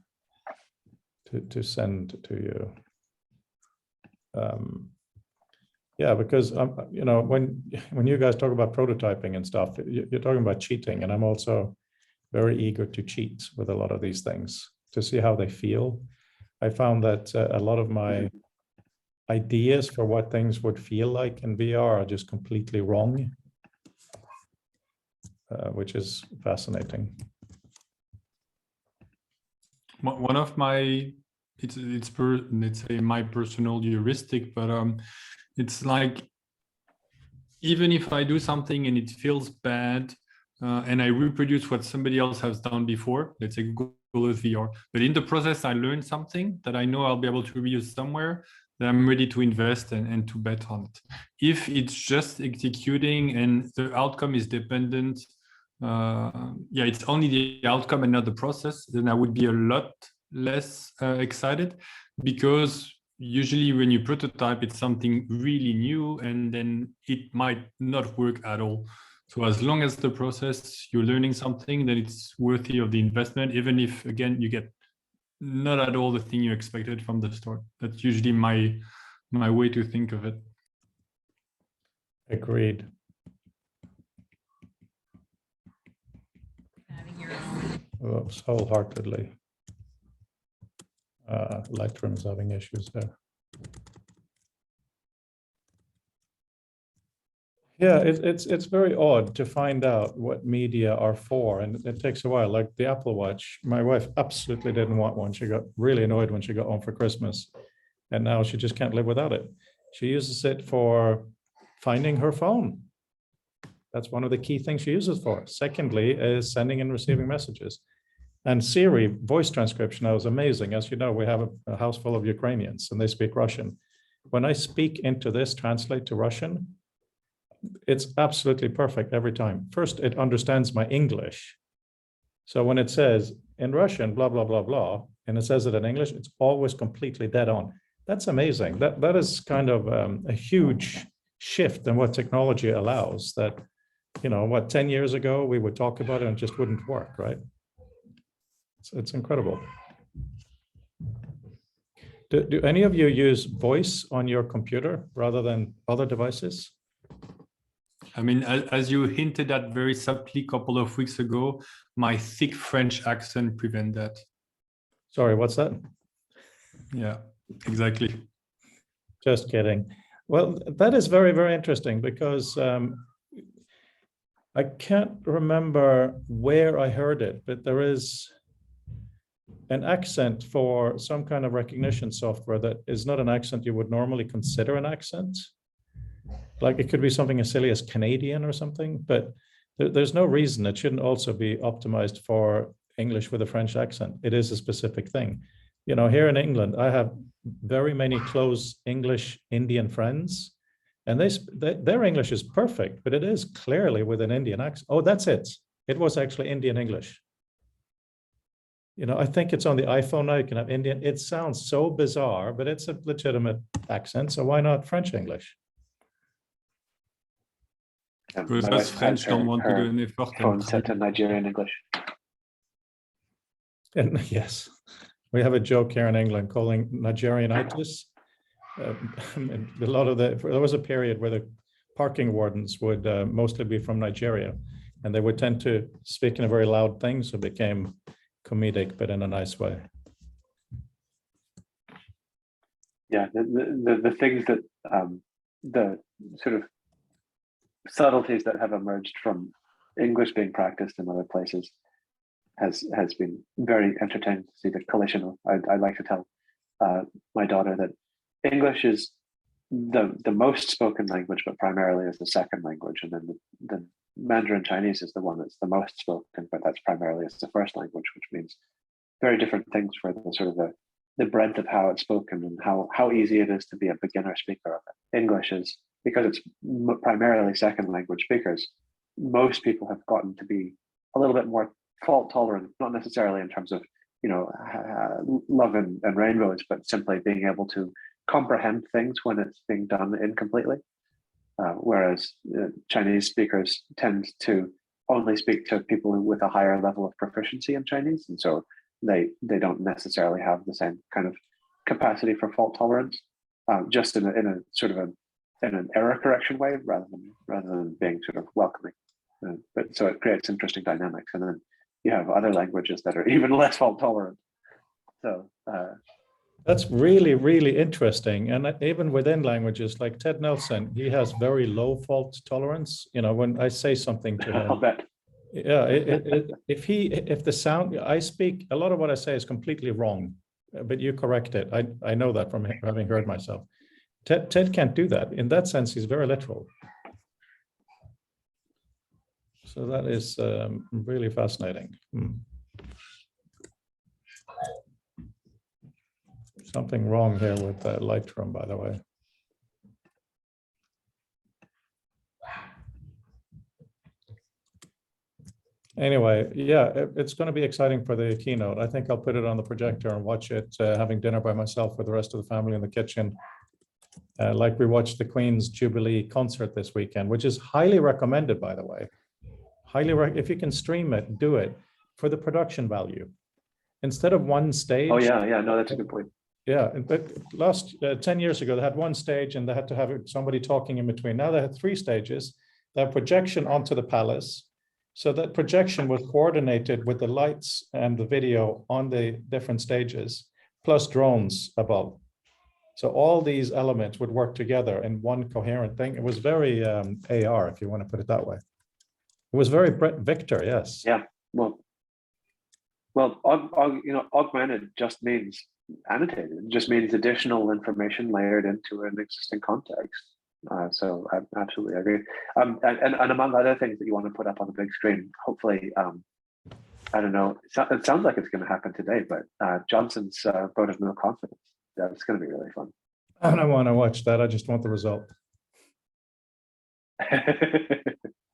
send to you. Yeah, because when you guys talk about prototyping and stuff, you're talking about cheating, and I'm also very eager to cheat with a lot of these things to see how they feel. I found that a lot of my ideas for what things would feel like in VR are just completely wrong, which is fascinating. One of my, let's say my personal heuristic, but it's like, even if I do something and it feels bad, and I reproduce what somebody else has done before, let's say Google Earth VR, but in the process I learned something that I know I'll be able to reuse somewhere, that I'm ready to invest and to bet on it. If it's just executing and the outcome is dependent, it's only the outcome and not the process, then I would be a lot less excited, because usually when you prototype, it's something really new and then it might not work at all. So as long as the process, you're learning something, then it's worthy of the investment, even if, again, you get not at all the thing you expected from the start. That's usually my way to think of it. Agreed. Oops, wholeheartedly. Lightroom is having issues there. Yeah, it's very odd to find out what media are for, and it takes a while. Like the Apple Watch, my wife absolutely didn't want one. She got really annoyed when she got home for Christmas, and now she just can't live without it. She uses it for finding her phone. That's one of the key things she uses for. Secondly, is sending and receiving messages. And Siri voice transcription now is amazing. As you know, we have a house full of Ukrainians and they speak Russian. When I speak into this, translate to Russian, it's absolutely perfect every time. First, it understands my English. So when it says in Russian, blah, blah, blah, blah, and it says it in English, it's always completely dead on. That's amazing. That is kind of a huge shift in what technology allows. That, 10 years ago, we would talk about it and it just wouldn't work, right? It's incredible. Do any of you use voice on your computer rather than other devices? I mean, as you hinted at very subtly a couple of weeks ago, my thick French accent prevent that. Sorry, what's that? Yeah, exactly. Just kidding. Well, that is very, very interesting because I can't remember where I heard it, but there is an accent for some kind of recognition software that is not an accent you would normally consider an accent. Like it could be something as silly as Canadian or something, but there's no reason it shouldn't also be optimized for English with a French accent. It is a specific thing. You know, here in England, I have very many close English Indian friends, and their English is perfect, but it is clearly with an Indian accent. Oh, that's it. It was actually Indian English. You know, I think it's on the iPhone now. You can have Indian. It sounds so bizarre, but it's a legitimate accent. So why not French English? Because My us wife has French don't want to do her an effort. phone and set to Nigerian English. And yes, we have a joke here in England calling Nigerianitis. And a lot of there was a period where the parking wardens would mostly be from Nigeria, and they would tend to speak in a very loud thing, so it became comedic, but in a nice way. Yeah, the things that the sort of subtleties that have emerged from English being practiced in other places has been very entertaining to see the collision of. I like to tell my daughter that English is the most spoken language, but primarily as the second language, and then the Mandarin Chinese is the one that's the most spoken, but that's primarily as the first language, which means very different things for the sort of the breadth of how it's spoken and how easy it is to be a beginner speaker of it. English is, because it's primarily second language speakers, most people have gotten to be a little bit more fault tolerant, not necessarily in terms of, you know, love and rainbows, but simply being able to comprehend things when it's being done incompletely. Whereas Chinese speakers tend to only speak to people with a higher level of proficiency in Chinese, and so they don't necessarily have the same kind of capacity for fault tolerance, just in a sort of in an error correction way, rather than being sort of welcoming. But so it creates interesting dynamics, and then you have other languages that are even less fault tolerant. So that's really, really interesting. And even within languages, like Ted Nelson, he has very low fault tolerance. You know, when I say something to I'll him, bet. yeah, if the sound I speak, a lot of what I say is completely wrong, but you correct it. I know that from having heard myself. Ted can't do that. In that sense, he's very literal. So that is really fascinating. Something wrong here with Lightroom, by the way. Anyway, yeah, it's going to be exciting for the keynote. I think I'll put it on the projector and watch it, having dinner by myself with the rest of the family in the kitchen. Like we watched the Queen's Jubilee concert this weekend, which is highly recommended, by the way. If you can stream it, do it for the production value. Instead of one stage. Oh yeah, no, that's a good point. Yeah, but last 10 years ago, they had one stage and they had to have somebody talking in between. Now they had 3 stages. They have projection onto the palace. So that projection was coordinated with the lights and the video on the different stages, plus drones above. So all these elements would work together in one coherent thing. It was very AR, if you want to put it that way. It was very Brett Victor, yes. Yeah, well, augmented just means annotated. It just means additional information layered into an existing context. So I absolutely agree. And among other things that you want to put up on the big screen, hopefully, I don't know, it sounds like it's going to happen today, but Johnson's vote of no confidence. Yeah, it's going to be really fun. I don't want to watch that. I just want the result.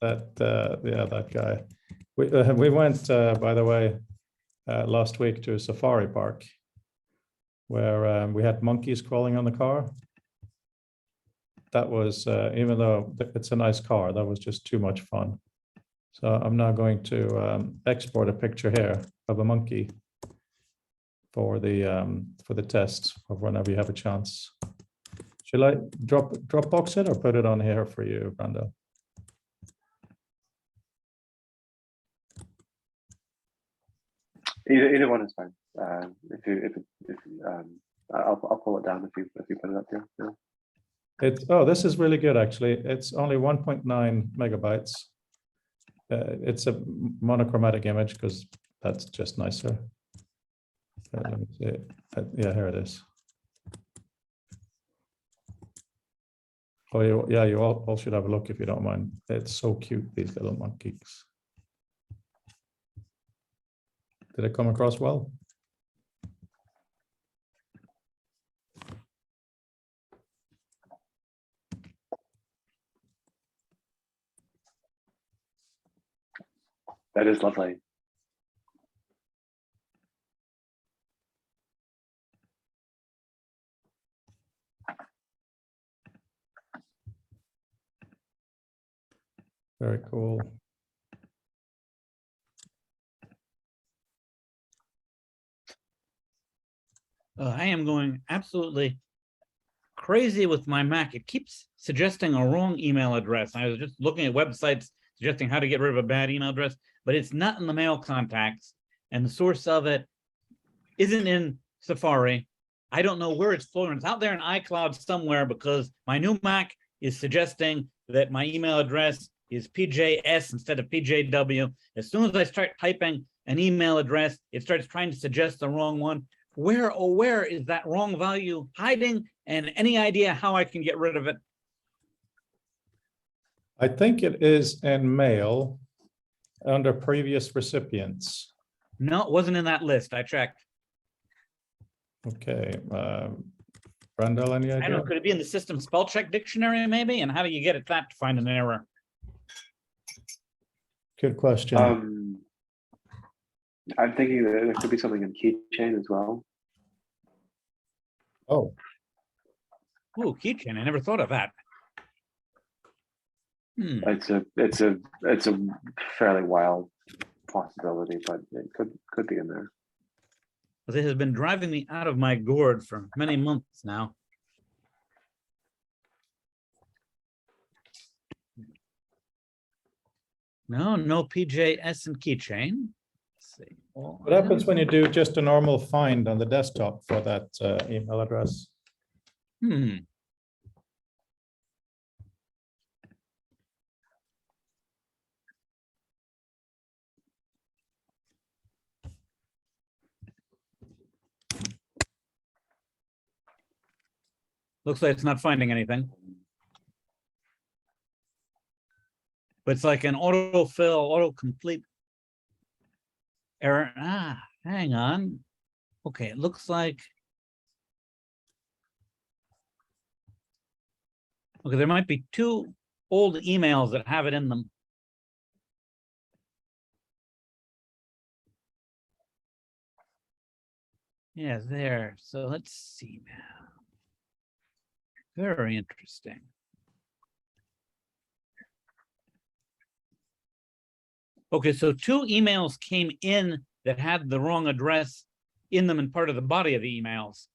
That guy. We went, by the way, last week to a safari park where we had monkeys crawling on the car. That was, even though it's a nice car, that was just too much fun. So I'm now going to export a picture here of a monkey for the test of whenever you have a chance. Shall I Dropbox it or put it on here for you, Brando? Either one is fine. I'll pull it down if you put it up here. Yeah. This is really good actually. It's only 1.9 megabytes. It's a monochromatic image because that's just nicer. Let me see. Yeah, here it is. Oh, yeah, you all should have a look if you don't mind. It's so cute, these little monkeys. Did it come across well? That is lovely. Very cool. I am going absolutely crazy with my Mac. It keeps suggesting a wrong email address. I was just looking at websites suggesting how to get rid of a bad email address, but it's not in the mail contacts, and the source of it isn't in Safari. I don't know where it's floating. It's out there in iCloud somewhere because my new Mac is suggesting that my email address is PJS instead of PJW. As soon as I start typing an email address, it starts trying to suggest the wrong one. Where, oh, where is that wrong value hiding? And any idea how I can get rid of it? I think it is in mail under previous recipients. No, it wasn't in that list. I checked. Okay, Randall, any I don't idea? know, could it be in the system spell check dictionary maybe? And how do you get at that to find an error? Good question. I'm thinking that there could be something in Keychain as well. Oh, Ooh, keychain. I never thought of that. It's a fairly wild possibility, but it could be in there. It has been driving me out of my gourd for many months now. No PJS and keychain. Let's see. Well, what happens when you do just a normal find on the desktop for that email address? Looks like it's not finding anything. But it's like an autofill, autocomplete error. Ah, hang on. Okay, it looks like. Okay, there might be two old emails that have it in them. Yeah, there. So let's see now. Very interesting. Okay, so two emails came in that had the wrong address in them and part of the body of the emails.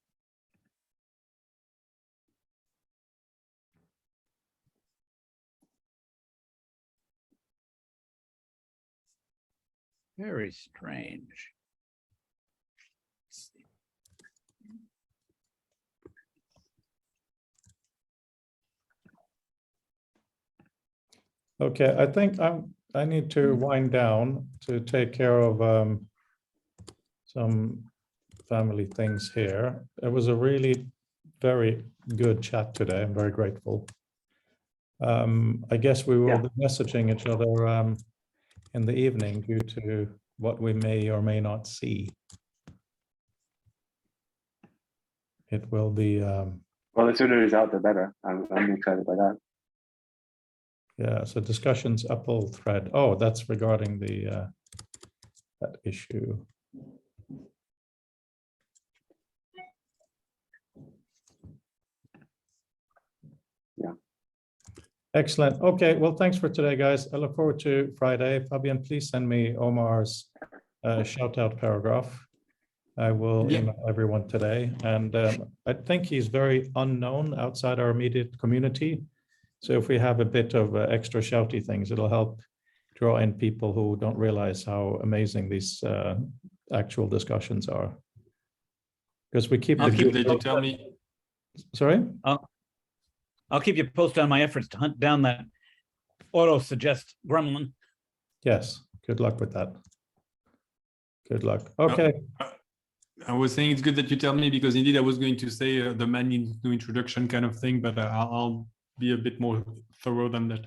Very strange. Let's see. Okay, I think I need to wind down to take care of some family things here. It was a really very good chat today. I'm very grateful. I guess we will be messaging each other in the evening due to what we may or may not see. It will be. Well, the sooner it's out, the better. I'm excited by that. Yeah, so discussions Apple thread. Oh, that's regarding the that issue. Yeah. Excellent. Okay, well, thanks for today, guys. I look forward to Friday. Fabian, please send me Omar's shout out paragraph. I will email everyone today. And I think he's very unknown outside our immediate community. So if we have a bit of extra shouty things, it'll help draw in people who don't realize how amazing these actual discussions are. Because we keep Did you tell me? Sorry? I'll keep you posted on my efforts to hunt down that auto suggest gremlin. Yes, good luck with that. Good luck. Okay. I was saying it's good that you tell me because indeed I was going to say the man needs no introduction kind of thing, but I'll be a bit more thorough than that.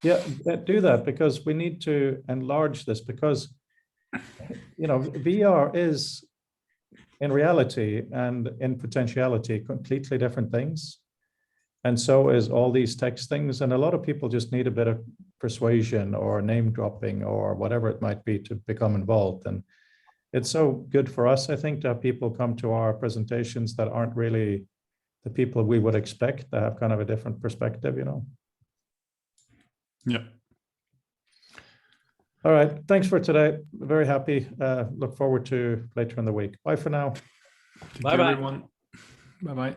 Yeah, do that, because we need to enlarge this, because VR is in reality and in potentiality completely different things. And so is all these text things. And a lot of people just need a bit of persuasion or name dropping or whatever it might be to become involved. And it's so good for us, I think, to have people come to our presentations that aren't really the people we would expect, to have kind of a different perspective, Yeah. All right. Thanks for today. Very happy. Look forward to later in the week. Bye for now. Thank you, Bye-bye. everyone. Bye-bye.